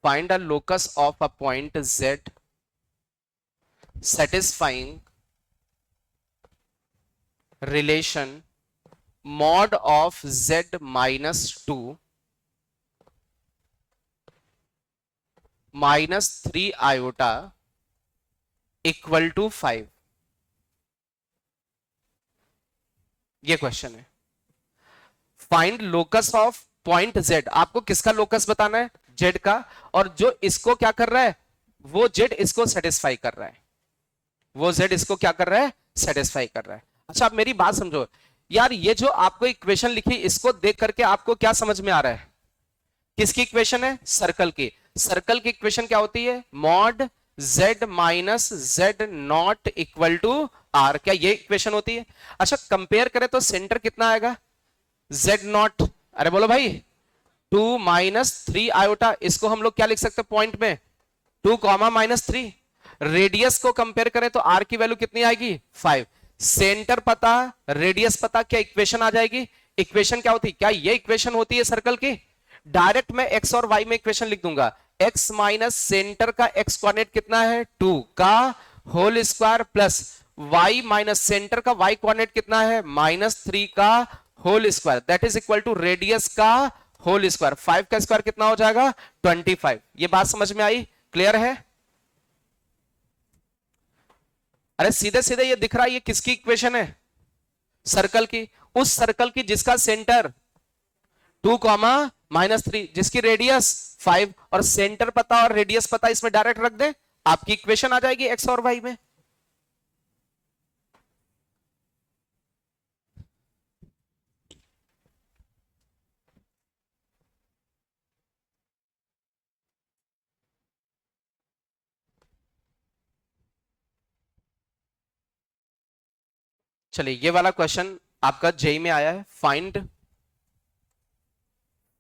find a locus of a point z satisfying relation mod of z minus 2 minus 3 iota equal to 5। ये क्वेश्चन है। Find locus of point z। आपको किसका locus बताना है? z का। और जो इसको क्या कर रहा है? वो जेड इसको सेटिस्फाई कर रहा है, वो जेड इसको क्या कर रहा है, सेटिस्फाई कर रहा है। अच्छा अब मेरी बात समझो यार, ये जो आपको इक्वेशन लिखी इसको देख करके आपको क्या समझ में आ रहा है, किसकी इक्वेशन है, सर्कल की। सर्कल की इक्वेशन क्या होती है, mod z minus Z not equal to r, क्या ये इक्वेशन होती है। अच्छा कंपेयर करें तो सेंटर कितना आएगा, z नॉट, अरे बोलो भाई 2 माइनस 3 आयोटा, इसको हम लोग क्या लिख सकते हैं पॉइंट में 2 कॉमा माइनस 3। रेडियस को कंपेयर करें तो r की वैल्यू कितनी आएगी 5। सेंटर पता, रेडियस पता, क्या इक्वेशन आ जाएगी। इक्वेशन क्या होती है, क्या ये इक्वेशन होती है सर्कल की। डायरेक्ट मैं x और y में इक्वेशन लिख दूंगा, x माइनस सेंटर का x कोऑर्डिनेट कितना है 2 का whole square plus y minus centre का y कोऑर्डिनेट कितना है -3 का whole square, that is equal to radius का होल स्क्वायर। 5 का स्क्वायर कितना हो जाएगा 25। ये बात समझ में आई, क्लियर है। अरे सीधे सीधे ये दिख रहा है, ये किसकी इक्वेशन है, सर्कल की। उस सर्कल की जिसका सेंटर 2 कॉमा -3, जिसकी रेडियस 5, और सेंटर पता और रेडियस पता इसमें डायरेक्ट रख दे, आपकी इक्वेशन आ जाएगी एक्स और वाई में। चलिए ये वाला क्वेश्चन आपका जेई में आया है,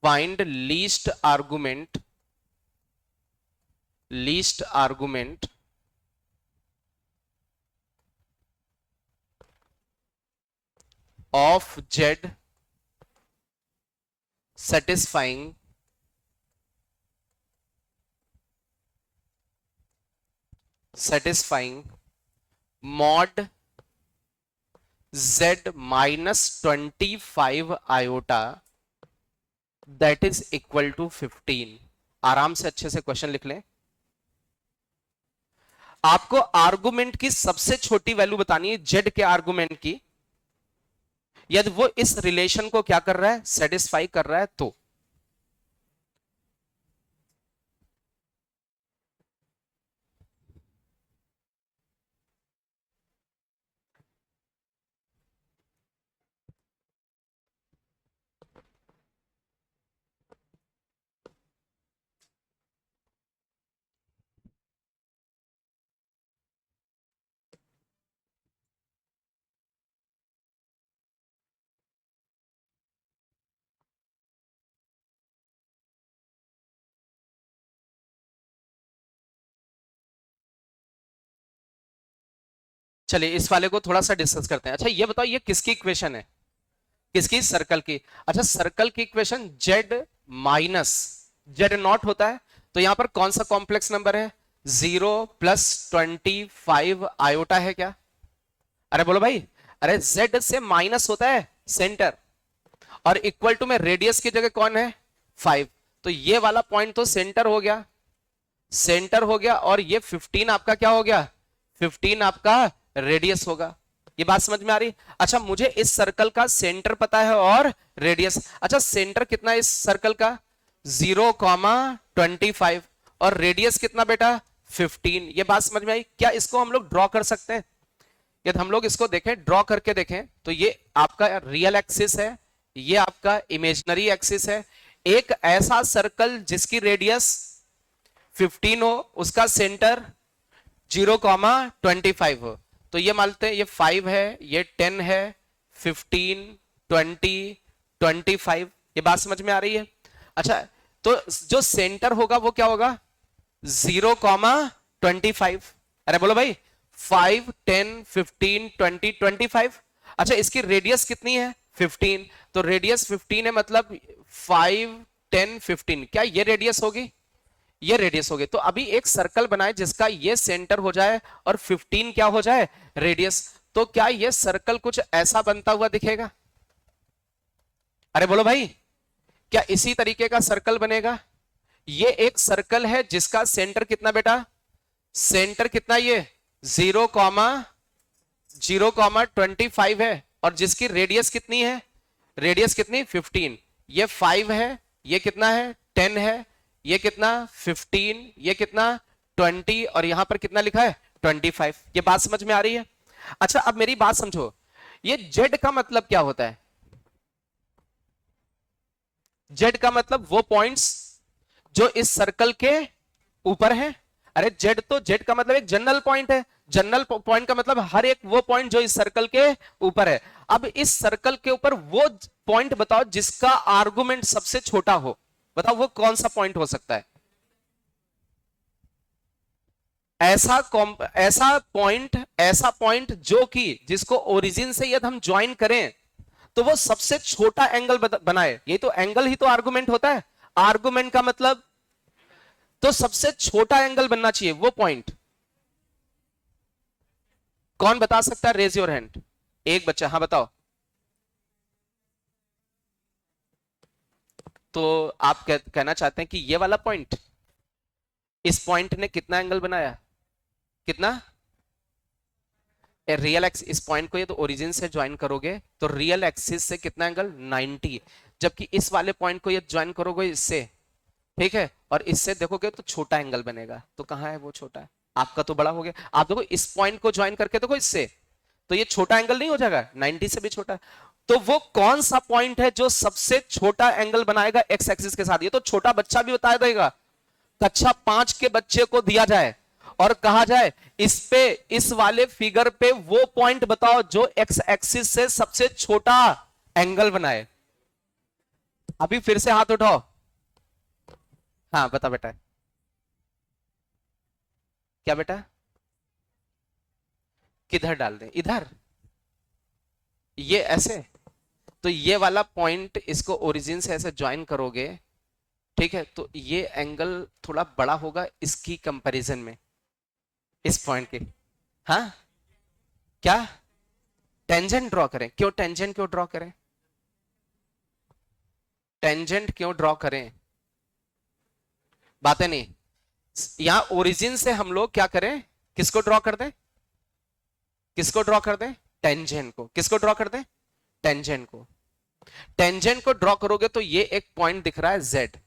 find least argument of z satisfying mod z minus 25 iota that is equal to 15। आराम से अच्छे से क्वेश्चन लिख लें। आपको आर्गुमेंट की सबसे छोटी वैल्यू बतानी है, जेड के आर्गुमेंट की, यदि वो इस रिलेशन को क्या कर रहा है, सेटिस्फाई कर रहा है तो। चलिए इस वाले को थोड़ा सा डिस्कस करते हैं। अच्छा ये बताओ ये किसकी इक्वेशन है, किसकी, सर्कल की। अच्छा सर्कल की equation Z minus Z not होता है, तो यहां पर कौन सा कॉम्प्लेक्स नंबर है, 0 + 25 आयोटा है क्या। अरे बोलो भाई, अरे जेड से माइनस होता है सेंटर, और इक्वल टू में रेडियस की जगह कौन है 5, तो ये वाला पॉइंट तो सेंटर हो गया, सेंटर हो गया, और ये 15 आपका क्या हो गया, 15 आपका रेडियस होगा। ये बात समझ में आ रही। अच्छा मुझे इस सर्कल का सेंटर पता है और रेडियस। अच्छा सेंटर कितना है इस सर्कल का 0,25, और रेडियस कितना बेटा 15। ये बात समझ में आई। क्या इसको हम लोग ड्रॉ कर सकते हैं, यदि हम लोग इसको देखें, ड्रॉ करके देखें, तो ये आपका रियल एक्सिस है, ये आपका इमेजिनरी एक्सिस है। एक ऐसा सर्कल जिसकी रेडियस 15 हो, उसका सेंटर 0,25 हो, तो ये मानते हैं ये 5 है, ये 10 है, 15, 20, 25। ये बात समझ में आ रही है। अच्छा तो जो सेंटर होगा वो क्या होगा 0,25। अरे बोलो भाई 5, 10, 15, 20, 25। अच्छा इसकी रेडियस कितनी है 15, तो रेडियस 15 है, मतलब 5, 10, 15, क्या ये रेडियस होगी, ये रेडियस हो गई। तो अभी एक सर्कल बनाए जिसका ये सेंटर हो जाए और 15 क्या हो जाए रेडियस, तो क्या ये सर्कल कुछ ऐसा बनता हुआ दिखेगा। अरे बोलो भाई, क्या इसी तरीके का सर्कल बनेगा। ये एक सर्कल है जिसका सेंटर कितना बेटा, सेंटर कितना, ये 0,25 है, और जिसकी रेडियस कितनी है, रेडियस कितनी 15। ये 5 है, ये कितना है 10 है, ये कितना 15, ये कितना 20 और यहां पर कितना लिखा है 25। ये बात समझ में आ रही है? अच्छा अब मेरी बात समझो, ये जेड का मतलब क्या होता है? जेड का मतलब वो पॉइंट्स जो इस सर्कल के ऊपर है। अरे जेड तो जेड का मतलब एक जनरल पॉइंट है। जनरल पॉइंट का मतलब हर एक वो पॉइंट जो इस सर्कल के ऊपर है। अब इस सर्कल के ऊपर वो पॉइंट बताओ जिसका आर्गुमेंट सबसे छोटा हो। बताओ वो कौन सा पॉइंट हो सकता है? ऐसा पॉइंट जो कि जिसको ओरिजिन से यदि हम ज्वाइन करें तो वो सबसे छोटा एंगल बनाए। ये तो एंगल ही तो आर्गुमेंट होता है। आर्गुमेंट का मतलब तो सबसे छोटा एंगल बनना चाहिए वो पॉइंट। कौन बता सकता है? Raise your hand. एक बच्चा, हाँ बताओ। तो आप कहना चाहते हैं कि ये वाला पॉइंट, इस पॉइंट ने कितना एंगल बनाया? कितना? रियल एक्स इस पॉइंट को ये तो ओरिजिन से ज्वाइन करोगे तो रियल एक्सिस से कितना एंगल 90। जबकि इस वाले पॉइंट को ये ज्वाइन करोगे इससे, ठीक है, और इससे देखोगे तो छोटा एंगल बनेगा। तो कहां है वो छोटा? आपका तो बड़ा हो गया। आप देखो इस पॉइंट को ज्वाइन करके देखो इससे, तो ये छोटा एंगल नहीं हो जाएगा? 90 से भी छोटा। तो वो कौन सा पॉइंट है जो सबसे छोटा एंगल बनाएगा एक्स एक्सिस के साथ? ये तो छोटा बच्चा भी बता देगा। कक्षा 5 के बच्चे को दिया जाए और कहा जाए इस पे, इस वाले फिगर पे वो पॉइंट बताओ जो एक्स एक्सिस से सबसे छोटा एंगल बनाए। अभी फिर से हाथ उठाओ। हाँ बता बेटा। क्या बेटा? किधर डाल दें? इधर? ये ऐसे? तो ये वाला पॉइंट इसको ओरिजिन से ऐसे ज्वाइन करोगे, ठीक है, तो ये एंगल थोड़ा बड़ा होगा इसकी कंपैरिजन में, इस पॉइंट के। हाँ क्या? टेंजेंट ड्रॉ करें? क्यों टेंजेंट क्यों ड्रॉ करें? टेंजेंट क्यों ड्रॉ करें? बातें नहीं। यहां ओरिजिन से हम लोग क्या करें? किसको ड्रॉ कर दें? किसको ड्रॉ कर दें? टेंजेंट को। किसको ड्रॉ कर दें? टेंजेंट को। टेंजेंट को ड्रॉ करोगे तो ये एक पॉइंट दिख रहा है जेड।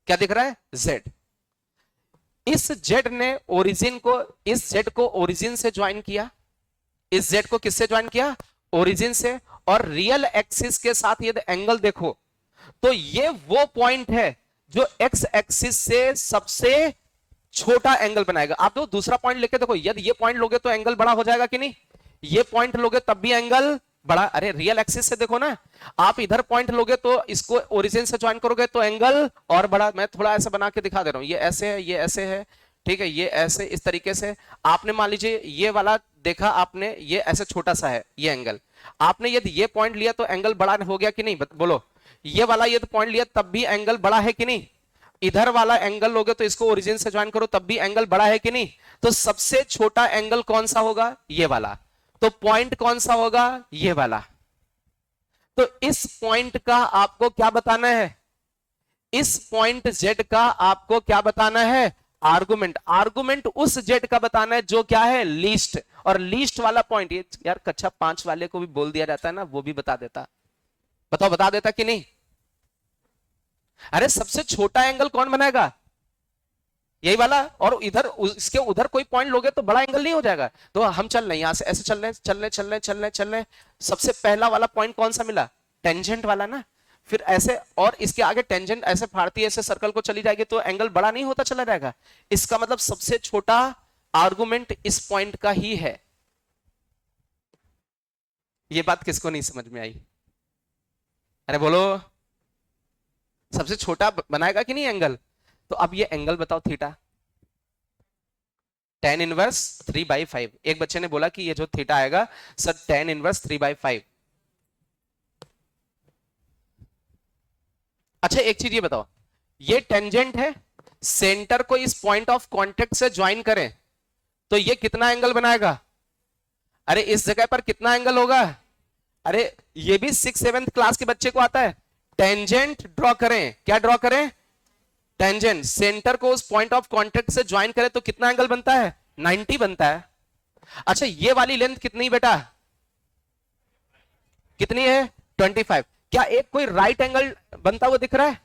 क्या दिख रहा है? जेड। इस जेड ने ओरिजिन को, इस जेड को ओरिजिन से ज्वाइन किया। इस जेड को किससे ज्वाइन किया? ओरिजिन से। और रियल एक्सिस के साथ यदि एंगल देखो तो ये वो पॉइंट है जो एक्स एक्सिस से सबसे छोटा एंगल बनाएगा। आप तो दूसरा पॉइंट लेके देखो, यदि ये पॉइंट लोगे तो एंगल बड़ा हो जाएगा कि नहीं? ये पॉइंट लोगे तब भी एंगल बड़ा। अरे रियल एक्सिस से देखो ना, आप इधर पॉइंट लोगे तो इसको ओरिजिन से ज्वाइन करोगे तो एंगल और बड़ा। मैं थोड़ा ऐसा बना के दिखा दे रहा हूं। ये ऐसे है, ये ऐसे है, ठीक है, ये ऐसे इस तरीके से। आपने मान लीजिए ये वाला देखा आपने, ये ऐसे छोटा सा है ये एंगल। आपने यदि ये पॉइंट लिया तो एंगल बड़ा हो गया कि नहीं? बोलो। ये वाला यदि पॉइंट लिया तब भी एंगल बड़ा है कि नहीं? इधर वाला एंगल लोगे तो इसको ओरिजिन से ज्वाइन करो तब भी एंगल बड़ा है कि नहीं? तो सबसे छोटा एंगल कौन सा होगा? ये वाला। तो पॉइंट कौन सा होगा? ये वाला। तो इस पॉइंट का आपको क्या बताना है? इस पॉइंट जेड का आपको क्या बताना है? आर्गुमेंट। आर्गुमेंट उस जेड का बताना है जो क्या है? लीस्ट। और लीस्ट वाला पॉइंट, ये यार कक्षा 5 वाले को भी बोल दिया जाता है ना, वो भी बता देता। बताओ बता देता कि नहीं? अरे सबसे छोटा एंगल कौन बनाएगा? यही वाला। और इधर इसके उधर कोई पॉइंट लोगे तो बड़ा एंगल नहीं हो जाएगा। तो हम चल रहे यहां से ऐसे चल रहे चल रहे चल रहे। सबसे पहला वाला पॉइंट कौन सा मिला? टेंजेंट वाला ना। फिर ऐसे और इसके आगे टेंजेंट ऐसे फाड़ती है, ऐसे सर्कल को चली जाएगी तो एंगल बड़ा नहीं होता चला जाएगा। इसका मतलब सबसे छोटा आर्गुमेंट इस पॉइंट का ही है। ये बात किसको नहीं समझ में आई? अरे बोलो। सबसे छोटा बनाएगा कि नहीं एंगल? तो अब ये एंगल बताओ थीटा। tan inverse 3/5। एक बच्चे ने बोला कि ये जो थीटा आएगा सर tan इनवर्स 3/5। अच्छा एक चीज ये बताओ, ये टेंजेंट है, सेंटर को इस पॉइंट ऑफ कांटेक्ट से ज्वाइन करें तो ये कितना एंगल बनाएगा? अरे इस जगह पर कितना एंगल होगा? अरे ये भी 6-7 क्लास के बच्चे को आता है। टेंजेंट ड्रॉ करें। क्या ड्रॉ करें? टेंजेंट। सेंटर को उस पॉइंट ऑफ कांटेक्ट से ज्वाइन करें तो कितना एंगल बनता है? 90 बनता है। अच्छा ये वाली लेंथ कितनी बेटा? कितनी है? 25। क्या एक कोई राइट एंगल बनता हुआ दिख रहा है?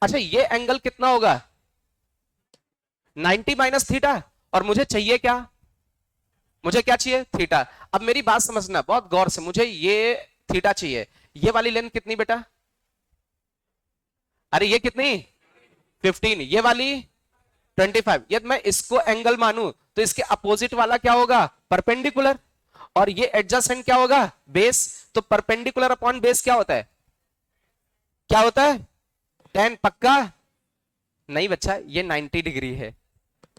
अच्छा ये एंगल कितना होगा? 90 माइनस थीटा, और मुझे चाहिए क्या, मुझे क्या चाहिए, थीटा। अब मेरी बात समझना बहुत गौर से, मुझे ये थीटा चाहिए। ये वाली लेंथ कितनी बेटा, अरे ये कितनी, 15, ये वाली 25। यदि मैं इसको एंगल मानूं तो इसके अपोजिट वाला क्या होगा, परपेंडिकुलर, और ये एडजेसेंट क्या होगा, बेस। तो परपेंडिकुलर अपॉन बेस क्या होता है, क्या होता है, 10, पक्का। नहीं बच्चा, ये 90 डिग्री है,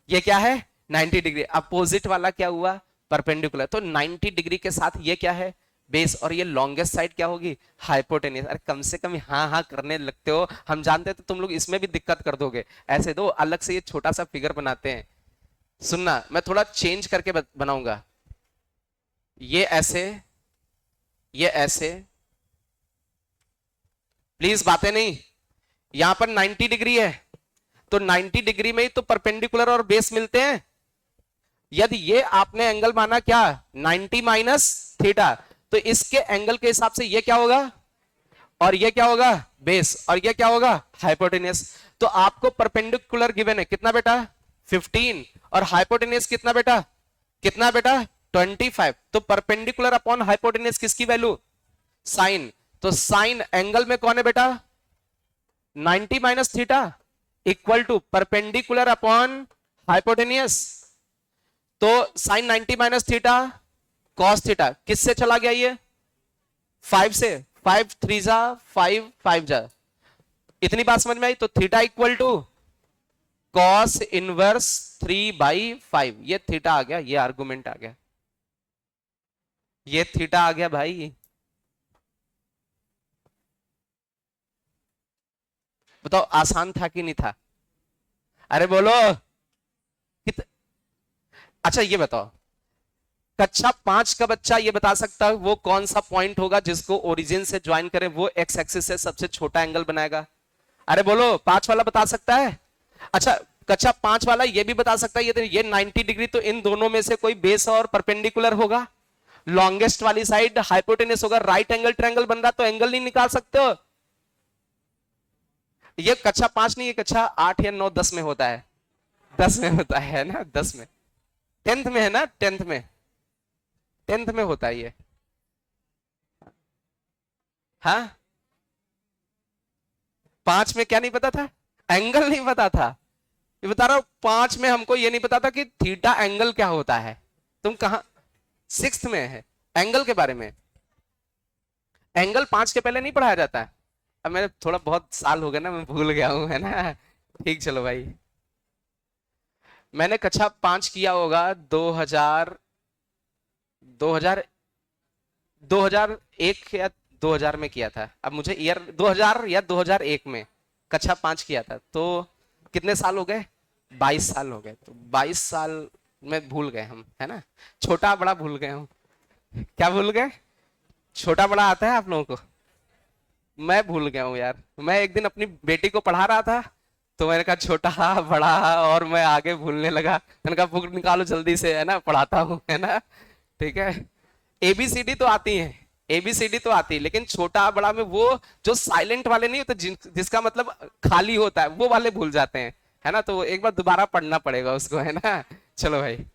ये क्या है, 90 डिग्री। अपोजिट वाला क्या हुआ, परपेंडिकुलर। तो 90 डिग्री के साथ ये क्या है, बेस, और ये लॉन्गेस्ट साइड क्या होगी, हाइपोटेनियस। अरे कम से कम हाँ हाँ करने लगते हो, हम जानते हैं तो तुम लोग इसमें भी दिक्कत कर दोगे। ऐसे दो अलग से ये छोटा सा फिगर बनाते हैं, सुनना मैं थोड़ा चेंज करके बनाऊंगा। ये ऐसे, ये ऐसे, प्लीज बातें नहीं। यहां पर 90 डिग्री है, तो 90 डिग्री में ही तो परपेंडिकुलर और बेस मिलते हैं। यदि ये आपने एंगल माना क्या, 90 माइनस थीटा, तो इसके एंगल के हिसाब से ये क्या होगा, और ये क्या होगा, बेस, और ये क्या होगा, हाइपोटेनियस। तो आपको परपेंडिकुलर गिवन है कितना बेटा, 15, और हाइपोटेनियस कितना बेटा, कितना बेटा, 25। तो परपेंडिकुलर अपॉन हाइपोटेनियस किसकी वैल्यू, साइन। तो साइन एंगल में कौन है बेटा, 90 minus theta equal to perpendicular upon hypotenuse. तो sine 90 minus theta cos theta, किससे चला गया ये, 5 से, 5 3 जा 5, 5 जा। इतनी बात समझ में आई। तो theta equal to cos inverse 3/5, ये थीटा आ गया, ये आर्गुमेंट आ गया, ये थीटा आ गया भाई। बताओ आसान था कि नहीं था, अरे बोलो अच्छा ये बताओ, कक्षा 5 का बच्चा ये बता सकता है वो कौन सा पॉइंट होगा जिसको ओरिजिन से ज्वाइन करे, वो एक्स एक्सिस से सबसे छोटा एंगल बनाएगा। अरे बोलो 5 वाला बता सकता है। अच्छा कक्षा 5 वाला ये भी बता सकता है, ये 90 डिग्री, तो इन दोनों में से कोई बेस और परपेंडिकुलर होगा, लॉन्गेस्ट वाली साइड हाइपोटेनस होगा, राइट एंगल ट्रायंगल बन रहा तो एंगल नहीं निकाल सकते हो। ये कक्षा 5 नहीं, ये कक्षा 8 या 9 10 में होता है, 10 में होता है ना, 10 में, 10th में है ना, 10th में, 10th में होता है ये। हाँ 5 में क्या नहीं पता था, एंगल नहीं पता था। ये बता रहा हूं 5 में हमको ये नहीं पता था कि थीटा एंगल क्या होता है। तुम कहा 6th में है एंगल के बारे में, एंगल 5 के पहले नहीं पढ़ाया जाता है। अब मैंने थोड़ा बहुत साल हो गए ना, मैं भूल गया हूं, है ना। ठीक चलो भाई, मैंने कक्षा 5 किया होगा 2000, 2000, 2001 या 2000 में किया था। अब मुझे ईयर 2000 या 2001 में कक्षा 5 किया था, तो कितने साल हो गए, 22 साल हो गए। तो 22 साल में भूल गए हम, है ना, छोटा बड़ा भूल गए हम। क्या भूल गए, छोटा बड़ा आता है आप लोगों को, मैं भूल गया हूँ यार। मैं एक दिन अपनी बेटी को पढ़ा रहा था, तो मैंने कहा छोटा बड़ा, और मैं आगे भूलने लगा। मैंने कहा बुक निकालो जल्दी से, है ना, पढ़ाता हूँ, है ना। ठीक है, एबीसीडी तो आती है, एबीसीडी तो आती है, लेकिन छोटा बड़ा में वो जो साइलेंट वाले नहीं होते, जिसका मतलब खाली होता है, वो वाले भूल जाते हैं, है ना। तो एक बार दोबारा पढ़ना पड़ेगा उसको, है ना। चलो भाई,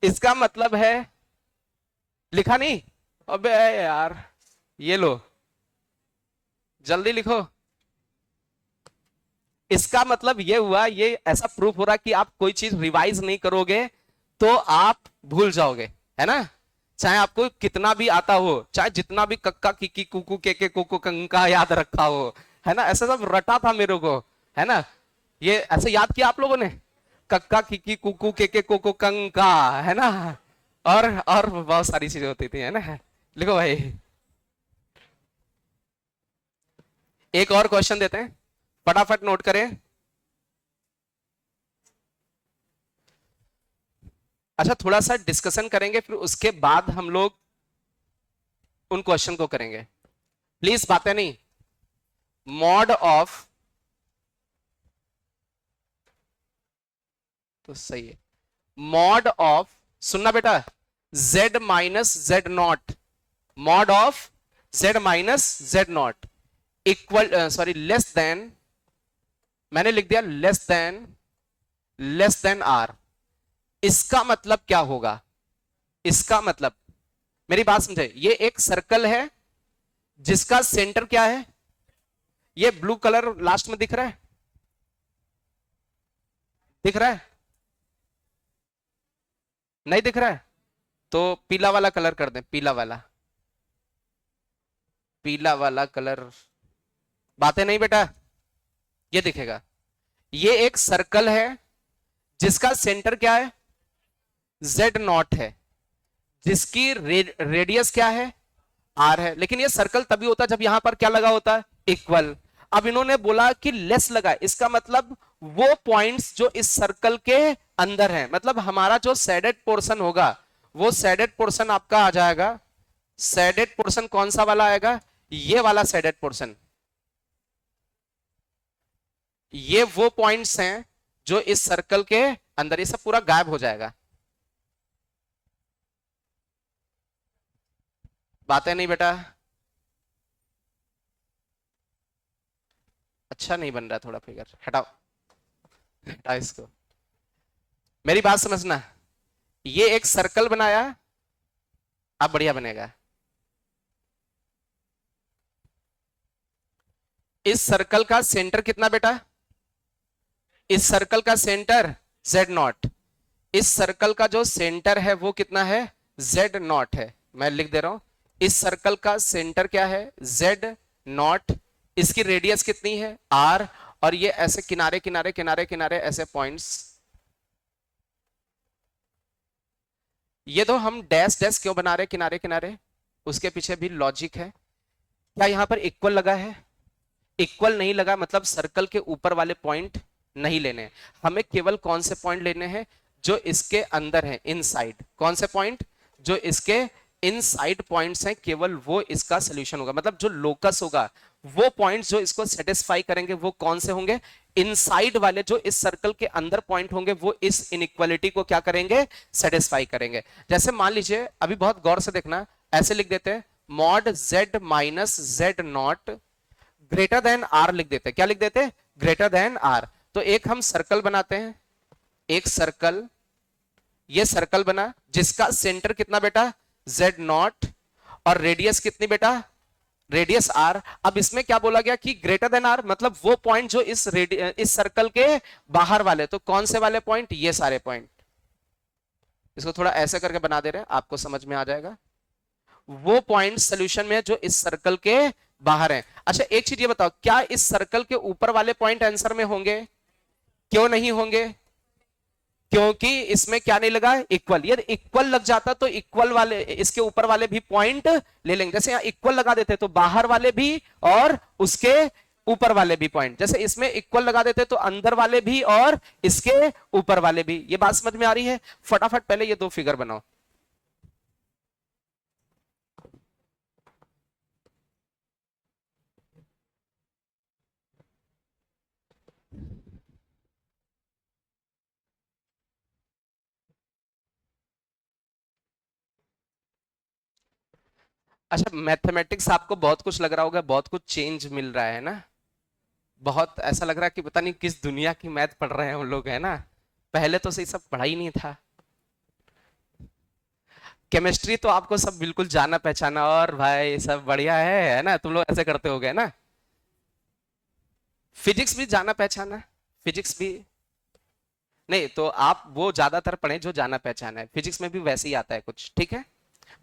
इसका मतलब है, लिखा नहीं, अबे यार ये लो जल्दी लिखो। इसका मतलब ये हुआ, ये ऐसा प्रूफ हो रहा कि आप कोई चीज रिवाइज नहीं करोगे तो आप भूल जाओगे, है ना। चाहे आपको कितना भी आता हो, चाहे जितना भी कक्का किकी कुकू के कुकू कंका याद रखा हो, है ना, ऐसा सब रटा था मेरे को, है ना। ये ऐसे याद किया आप लोगों ने, कक्का किकी कुकू के कुकू कंका, है ना, और बहुत सारी चीजें होती थी, है ना। लिखो भाई, एक और क्वेश्चन देते हैं, फटाफट नोट करें। अच्छा थोड़ा सा डिस्कशन करेंगे, फिर उसके बाद हम लोग उन क्वेश्चन को करेंगे। प्लीज बातें नहीं। मॉड ऑफ, तो सही है, मॉड ऑफ, सुनना बेटा, z minus Z naught, mod of z minus Z not equal, sorry less than, मैंने लिख दिया less than less than r, इसका मतलब क्या होगा? इसका मतलब, मेरी बात समझे, ये एक सर्कल है जिसका सेंटर क्या है? ये ब्लू कलर लास्ट में दिख रहा है, दिख रहा है? नहीं दिख रहा है? तो पीला वाला कलर कर दें, पीला वाला, पीला वाला कलर। बातें नहीं बेटा, ये दिखेगा। ये एक सर्कल है जिसका सेंटर क्या है? जेड नॉट है, जिसकी रेडियस क्या है? आर है। लेकिन ये सर्कल तभी होता है जब यहां पर क्या लगा होता है? इक्वल। अब इन्होंने बोला कि लेस लगा, इसका मतलब वो पॉइंट्स जो इस सर्कल के अंदर है, मतलब हमारा जो शेडेड पोर्शन होगा, वो शेडेड पोर्शन आपका आ जाएगा। शेडेड पोर्शन कौन सा वाला आएगा? ये वाला शेडेड पोर्शन। ये वो पॉइंट्स हैं जो इस सर्कल के अंदर, ये सब पूरा गायब हो जाएगा। बातें नहीं बेटा, अच्छा नहीं बन रहा, थोड़ा फिगर हटाओ, हटाओ इसको। मेरी बात समझना, ये एक सर्कल बनाया, अब बढ़िया बनेगा। इस सर्कल का सेंटर कितना बेटा? इस सर्कल का सेंटर जेड नॉट। इस सर्कल का जो सेंटर है वो कितना है? जेड नॉट है। मैं लिख दे रहा हूं, इस सर्कल का सेंटर क्या है? Z not. इसकी रेडियस कितनी है? आर। और ये ऐसे किनारे किनारे किनारे किनारे ऐसे पॉइंट्स। ये तो हम डैश डैश क्यों बना रहे किनारे किनारे, उसके पीछे भी लॉजिक है। क्या यहां पर इक्वल लगा है? इक्वल नहीं लगा, मतलब सर्कल के ऊपर वाले पॉइंट नहीं लेने। हमें केवल कौन से पॉइंट लेने हैं? जो इसके अंदर है, इनसाइड। कौन से पॉइंट? जो इसके इनसाइड पॉइंट्स हैं, केवल वो इसका सोल्यूशन होगा। मतलब जो लोकस होगा, वो पॉइंट्स जो इसको सेटिस्फाई करेंगे, वो कौन से होंगे? इनसाइड वाले। जो इस सर्कल के अंदर पॉइंट होंगे, वो इस इनइक्वालिटी को क्या करेंगे? सेटिस्फाई करेंगे। जैसे मान लीजिए, अभी बहुत गौर से देखना, ऐसे लिख देते हैं, mod z minus Z naught greater than r लिख देते हैं। क्या लिख देते हैं? Greater than r. तो एक हम सर्कल बनाते हैं, एक सर्कल, ये सर्कल बना जिसका सेंटर कितना बेटा? Z not. और रेडियस कितनी बेटा? Radius r. अब इसमें क्या बोला गया कि ग्रेटर देन आर, मतलब वो पॉइंट जो इस सर्कल के बाहर वाले। तो कौन से वाले पॉइंट? ये सारे पॉइंट। इसको थोड़ा ऐसे करके बना दे रहे हैं, आपको समझ में आ जाएगा। वो पॉइंट सोल्यूशन में जो इस सर्कल के बाहर है। अच्छा एक चीज ये बताओ, क्या इस सर्कल के ऊपर वाले पॉइंट आंसर में होंगे? क्यों नहीं होंगे? क्योंकि इसमें क्या नहीं लगा? इक्वल। यदि इक्वल लग जाता तो इक्वल वाले, इसके ऊपर वाले भी पॉइंट ले लेंगे। जैसे यहां इक्वल लगा देते तो बाहर वाले भी और उसके ऊपर वाले भी पॉइंट। जैसे इसमें इक्वल लगा देते तो अंदर वाले भी और इसके ऊपर वाले भी। ये बात समझ में आ रही है? फटाफट पहले ये दो फिगर बनाओ। अच्छा, मैथमेटिक्स आपको बहुत कुछ लग रहा होगा, बहुत कुछ चेंज मिल रहा है ना? बहुत ऐसा लग रहा है कि पता नहीं किस दुनिया की मैथ पढ़ रहे हैं हम लोग, है ना? पहले तो सही सब पढ़ा ही नहीं था। केमिस्ट्री तो आपको सब बिल्कुल जाना पहचाना, और भाई सब बढ़िया है ना? तुम लोग ऐसे करते हो गए ना? फिजिक्स भी जाना पहचाना, फिजिक्स भी। नहीं तो आप वो ज्यादातर पढ़े जो जाना पहचाना है, फिजिक्स में भी वैसे ही आता है कुछ, ठीक है?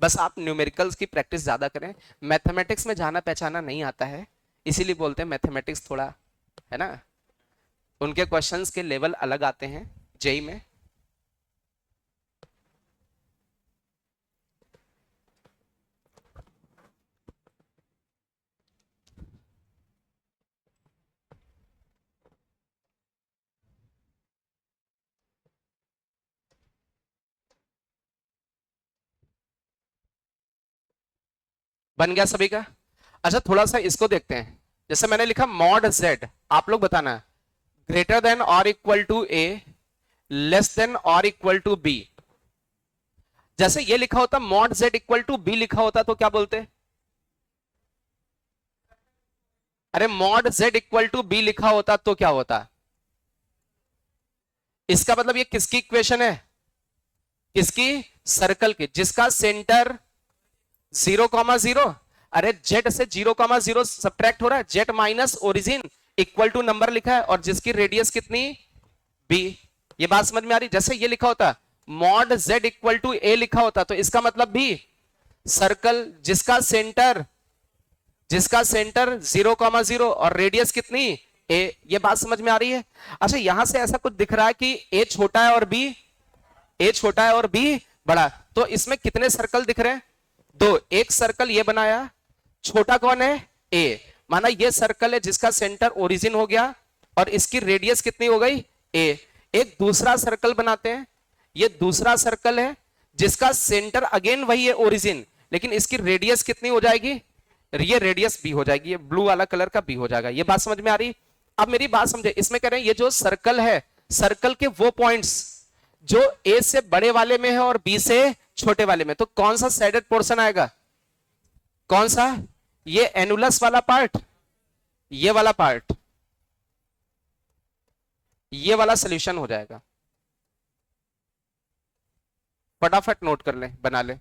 बस आप न्यूमेरिकल्स की प्रैक्टिस ज्यादा करें। मैथमेटिक्स में जाना पहचाना नहीं आता है, इसीलिए बोलते हैं मैथमेटिक्स थोड़ा, है ना, उनके क्वेश्चंस के लेवल अलग आते हैं जेई में। बन गया सभी का? अच्छा थोड़ा सा इसको देखते हैं। जैसे मैंने लिखा मॉड जेड, आप लोग बताना, ग्रेटर देन और equal to a, less than और इक्वल टू बी। जैसे ये लिखा होता mod z equal to b लिखा होता तो क्या बोलते? अरे mod z equal to b लिखा होता तो क्या होता? इसका मतलब ये किसकी इक्वेशन है? किसकी? सर्कल की, जिसका सेंटर 0,0, अरे जेड से 0,0 सब्ट्रैक्ट हो रहा है, z minus origin equal to number लिखा है, और जिसकी रेडियस कितनी? बी। ये बात समझ में आ रही? जैसे ये लिखा होता मॉड जेड इक्वल टू ए लिखा होता, तो इसका मतलब भी सर्कल जिसका सेंटर 0,0 और रेडियस कितनी? ए। ये बात समझ में आ रही है? अच्छा, यहां से ऐसा कुछ दिख रहा है कि ए छोटा है और बी, ए छोटा है और बी बड़ा, तो इसमें कितने सर्कल दिख रहे हैं? दो। एक सर्कल ये बनाया, छोटा कौन है? ए। माना ये सर्कल है जिसका सेंटर ओरिजिन हो गया और इसकी रेडियस कितनी हो गई? ए। एक दूसरा सर्कल बनाते हैं, ये दूसरा सर्कल है जिसका सेंटर अगेन वही है ओरिजिन, लेकिन इसकी रेडियस कितनी हो जाएगी? ये रेडियस बी हो जाएगी, ये ब्लू वाला कलर का बी हो जाएगा। ये बात समझ में आ रही? अब मेरी बात समझे, इसमें कह रहे हैं ये जो सर्कल है, सर्कल के वो पॉइंट्स जो ए से बड़े वाले में है और बी से छोटे वाले में, तो कौन सा शेडेड पोर्शन आएगा? कौन सा? ये एनुलस वाला पार्ट, ये वाला पार्ट, ये वाला सोल्यूशन हो जाएगा। फटाफट नोट कर ले, बना ले।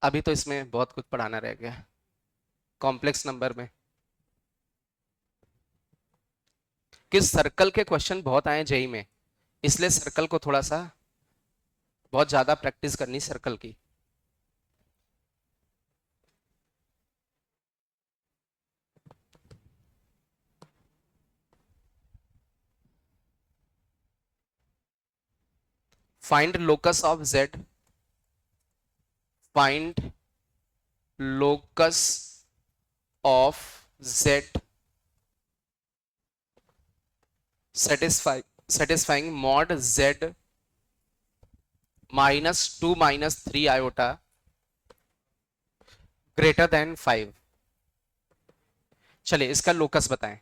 अभी तो इसमें बहुत कुछ पढ़ाना रह गया, कॉम्प्लेक्स नंबर में। किस सर्कल के क्वेश्चन बहुत आए जेई में, इसलिए सर्कल को थोड़ा सा बहुत ज्यादा प्रैक्टिस करनी सर्कल की। Find locus of Z, find locus of z satisfying mod z -2 - 3 iota greater than 5। चलिए इसका लोकस बताएं।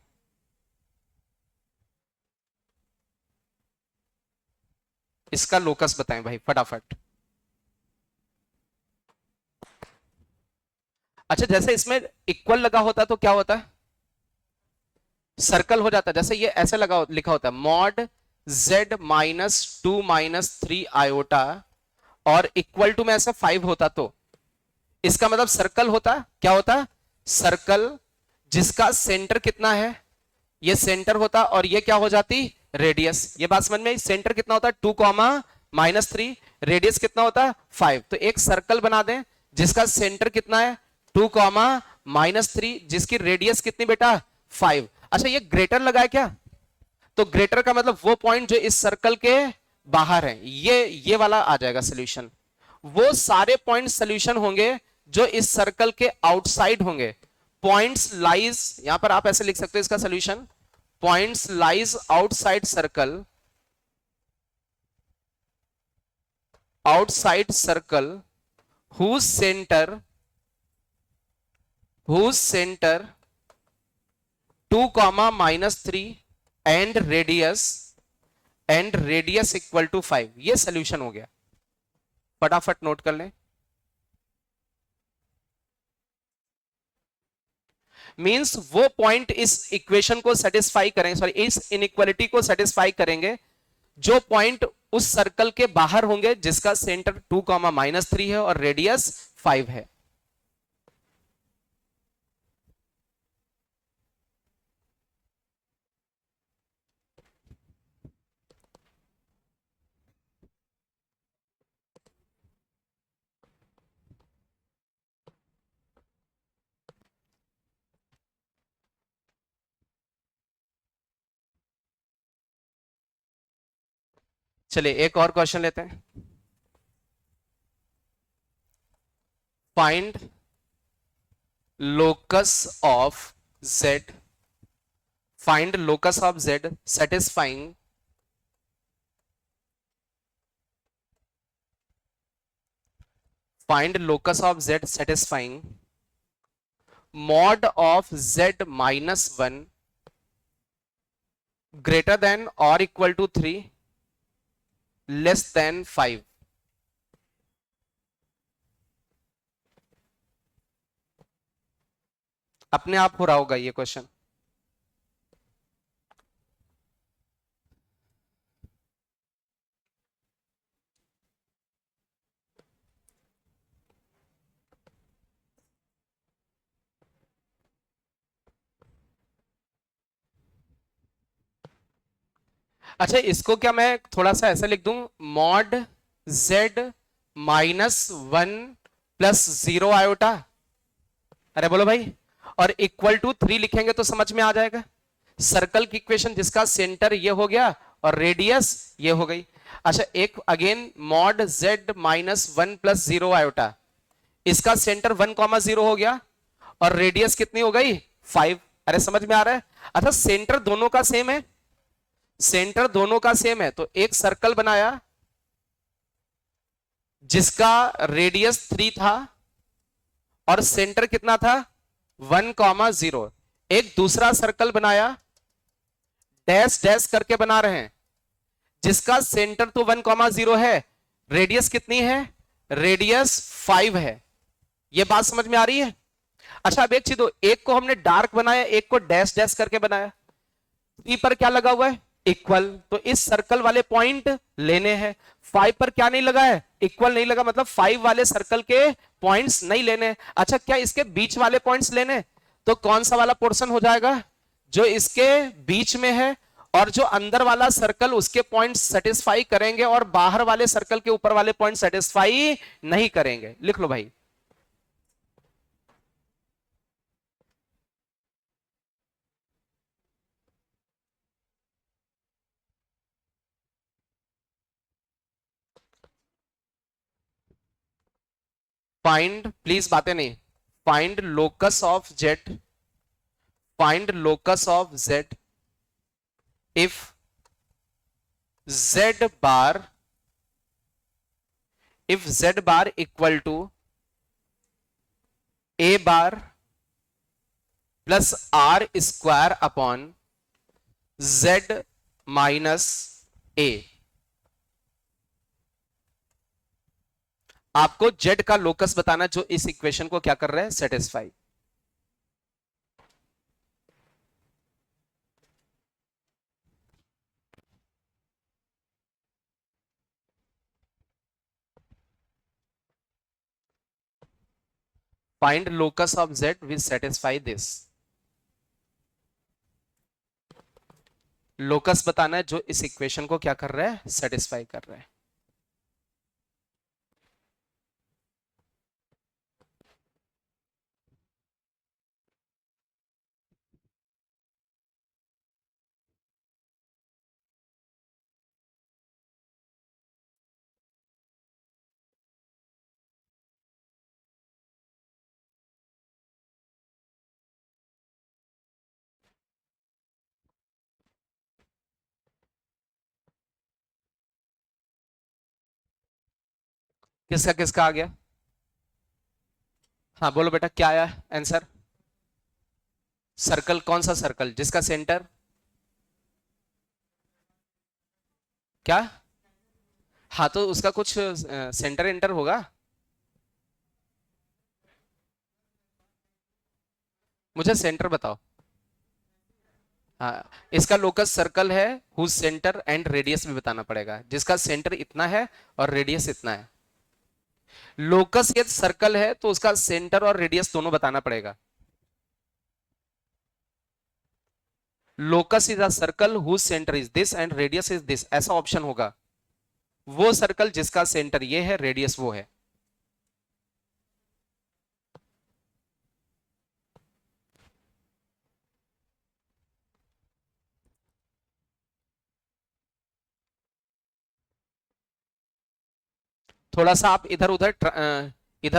इसका लोकस बताएं भाई फटाफट। अच्छा, जैसे इसमें इक्वल लगा होता तो क्या होता है? सर्कल हो जाता। जैसे ये ऐसे लगा लिखा होता है मॉड z -2 - 3 आयोटा और इक्वल टू में ऐसा 5 होता, तो इसका मतलब सर्कल होता। क्या होता? सर्कल जिसका सेंटर कितना है? ये सेंटर होता और ये क्या हो जाती? रेडियस। ये बात समझ में आई? सेंटर कितना होता? 2, -3, रेडियस कितना होता? 5। तो एक सर्कल बना दें जिसका सेंटर कितना है? 2, -3, जिसकी रेडियस कितनी बेटा? 5। अच्छा, ये ग्रेटर लगा है क्या? तो ग्रेटर का मतलब वो पॉइंट जो इस सर्कल के बाहर है, ये वाला आ जाएगा सोल्यूशन। वो सारे पॉइंट सोल्यूशन होंगे जो इस सर्कल के आउटसाइड होंगे। पॉइंट्स लाइज, यहां पर आप ऐसे लिख सकते हो इसका solution, points lies outside circle, outside circle whose center 2, -3 and radius equal to 5। ये सोल्यूशन हो गया। फटाफट नोट कर लें। मींस वो पॉइंट इस इक्वेशन को सेटिस्फाई करेंगे, सॉरी इस इनइक्वालिटी को सेटिस्फाई करेंगे जो पॉइंट उस सर्कल के बाहर होंगे जिसका सेंटर 2, -3 है और रेडियस 5 है। चलिए एक और क्वेश्चन लेते हैं। Find locus of z, find locus of z satisfying find locus of z satisfying mod of z -1 greater than or equal to 3 less than 5। अपने आप हो रहा होगा ये क्वेश्चन। अच्छा, इसको क्या मैं थोड़ा सा ऐसा लिख दूं, मॉड जेड -1 प्लस 0 आयोटा। अरे बोलो भाई, और इक्वल टू 3 लिखेंगे तो समझ में आ जाएगा। सर्कल की इक्वेशन जिसका सेंटर ये हो गया और रेडियस ये हो गई। अच्छा, एक again mod Z -1 plus 0 iota, इसका सेंटर 1,0 हो गया और रेडियस कितनी हो गई 5। अरे समझ में आ रहा है। अच्छा, सेंटर दोनों का सेम है, सेंटर दोनों का सेम है, तो एक सर्कल बनाया जिसका रेडियस 3 था और सेंटर कितना था 1,0। एक दूसरा सर्कल बनाया, डैश डैश करके बना रहे हैं, जिसका सेंटर तो 1,0 है, रेडियस कितनी है, रेडियस 5 है। यह बात समझ में आ रही है। अच्छा, अब एक चीज दो, एक को हमने डार्क बनाया, एक को डैश डैश करके बनाया, थ्री पर क्या लगा हुआ है इक्वल, तो इस सर्कल वाले पॉइंट लेने हैं। 5 पर क्या नहीं लगा है, इक्वल नहीं लगा, मतलब 5 वाले सर्कल के पॉइंट्स नहीं लेने। अच्छा, क्या इसके बीच वाले पॉइंट्स लेने, तो कौन सा वाला पोर्शन हो जाएगा जो इसके बीच में है, और जो अंदर वाला सर्कल उसके पॉइंट सेटिस्फाई करेंगे और बाहर वाले सर्कल के ऊपर वाले पॉइंट सेटिस्फाई नहीं करेंगे। लिख लो भाई। फाइंड, प्लीज बातें नहीं, find locus of Z, find locus of Z if z bar, if z bar equal to a bar plus r square upon z minus a। आपको z का लोकस बताना जो इस इक्वेशन को क्या कर रहा है, satisfy. Find locus of z which satisfy this. Locus बताना है जो इस इक्वेशन को क्या कर रहा है, सेटिस्फाई कर रहा है। किसका किसका आ गया, हाँ बोलो बेटा, क्या आया आंसर। सर्कल, कौन सा सर्कल जिसका सेंटर क्या, हाँ तो उसका कुछ सेंटर एंटर होगा। मुझे सेंटर बताओ। हाँ, इसका लोकस सर्कल है हुज सेंटर एंड रेडियस भी बताना पड़ेगा, जिसका सेंटर इतना है और रेडियस इतना है। लोकस ये सर्कल है तो उसका सेंटर और रेडियस दोनों बताना पड़ेगा। Locus is a circle whose centre is this and radius is this, ऐसा ऑप्शन होगा। वो सर्कल जिसका सेंटर ये है, रेडियस वो है। थोड़ा सा आप इधर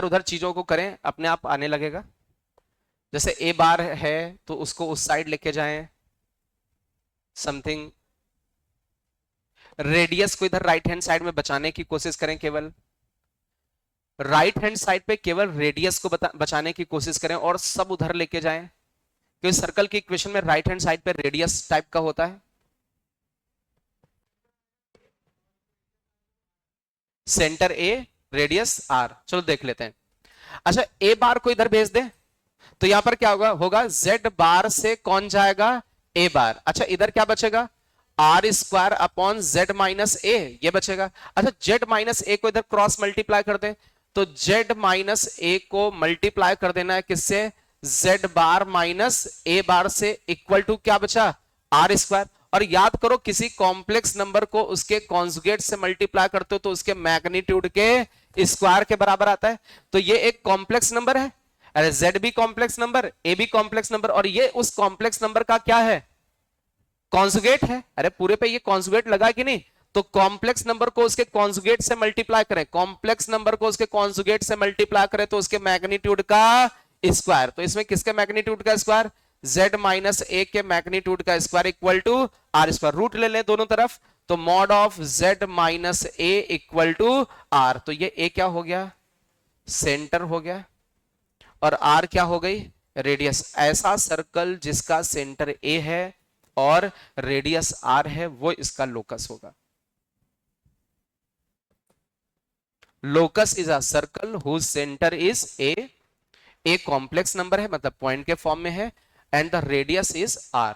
उधर चीजों को करें, अपने आप आने लगेगा। जैसे ए बार है तो उसको उस साइड लेके जाएं, समथिंग। रेडियस को इधर राइट हैंड साइड में बचाने की कोशिश करें, केवल राइट हैंड साइड पे केवल रेडियस को बचाने की कोशिश करें और सब उधर लेके जाएं, क्योंकि सर्कल की इक्वेशन में राइट हैंड साइड पे रेडियस टाइप का होता है। सेंटर ए, रेडियस आर, चलो देख लेते हैं। अच्छा, ए बार को इधर भेज दे, तो यहां पर क्या होगा होगा z बार से कौन जाएगा a बार। अच्छा इधर क्या बचेगा R square upon Z minus A, ये बचेगा। अच्छा जेड माइनस ए को इधर क्रॉस मल्टीप्लाई कर दे, तो जेड माइनस ए को मल्टीप्लाई कर देना है किससे, जेड बार माइनस ए बार से, इक्वल टू क्या बचा आर स्क्वायर। और याद करो किसी कॉम्प्लेक्स नंबर को उसके कॉन्जुगेट से मल्टीप्लाई करते हो तो उसके मैग्नीट्यूड के स्क्वायर के बराबर आता है। तो ये एक कॉम्प्लेक्स नंबर है, अरे जेड भी कॉम्प्लेक्स नंबर, ए भी कॉम्प्लेक्स नंबर, और ये उस कॉम्प्लेक्स नंबर का क्या है कॉन्जुगेट है। अरे पूरे पे ये कॉन्जुगेट लगा कि नहीं, तो कॉम्प्लेक्स नंबर को उसके कॉन्जुगेट से मल्टीप्लाई करें, कॉम्प्लेक्स नंबर को उसके कॉन्जुगेट से मल्टीप्लाई करें तो उसके मैग्नीट्यूड का स्क्वायर। तो इसमें किसके मैग्नीट्यूड का स्क्वायर, z माइनस ए के मैग्नीट्यूड का square equal to r square. Root ले लें दोनों तरफ, तो mod of z minus a equal to r. तो ये a क्या हो गया सेंटर हो गया, और r क्या हो गई रेडियस। ऐसा सर्कल जिसका सेंटर a है और रेडियस r है वो इसका लोकस होगा। Locus is a circle whose centre is a complex number है मतलब पॉइंट के फॉर्म में है, and the radius is r।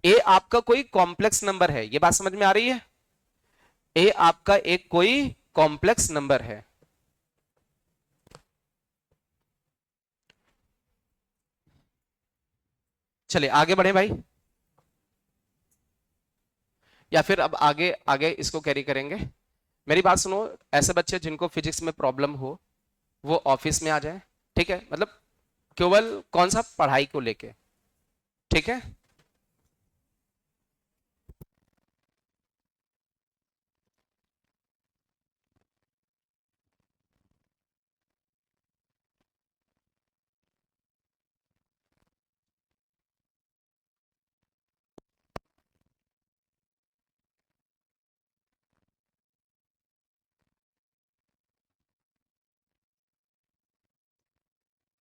a आपका कोई कॉम्प्लेक्स नंबर है, ये बात समझ में आ रही है, a आपका एक कोई कॉम्प्लेक्स नंबर है। चलिए आगे बढ़े भाई, या फिर अब आगे आगे इसको कैरी करेंगे। मेरी बात सुनो, ऐसे बच्चे जिनको फिजिक्स में प्रॉब्लम हो वो ऑफिस में आ जाए, ठीक है, मतलब केवल कौन सा पढ़ाई को लेके, ठीक है।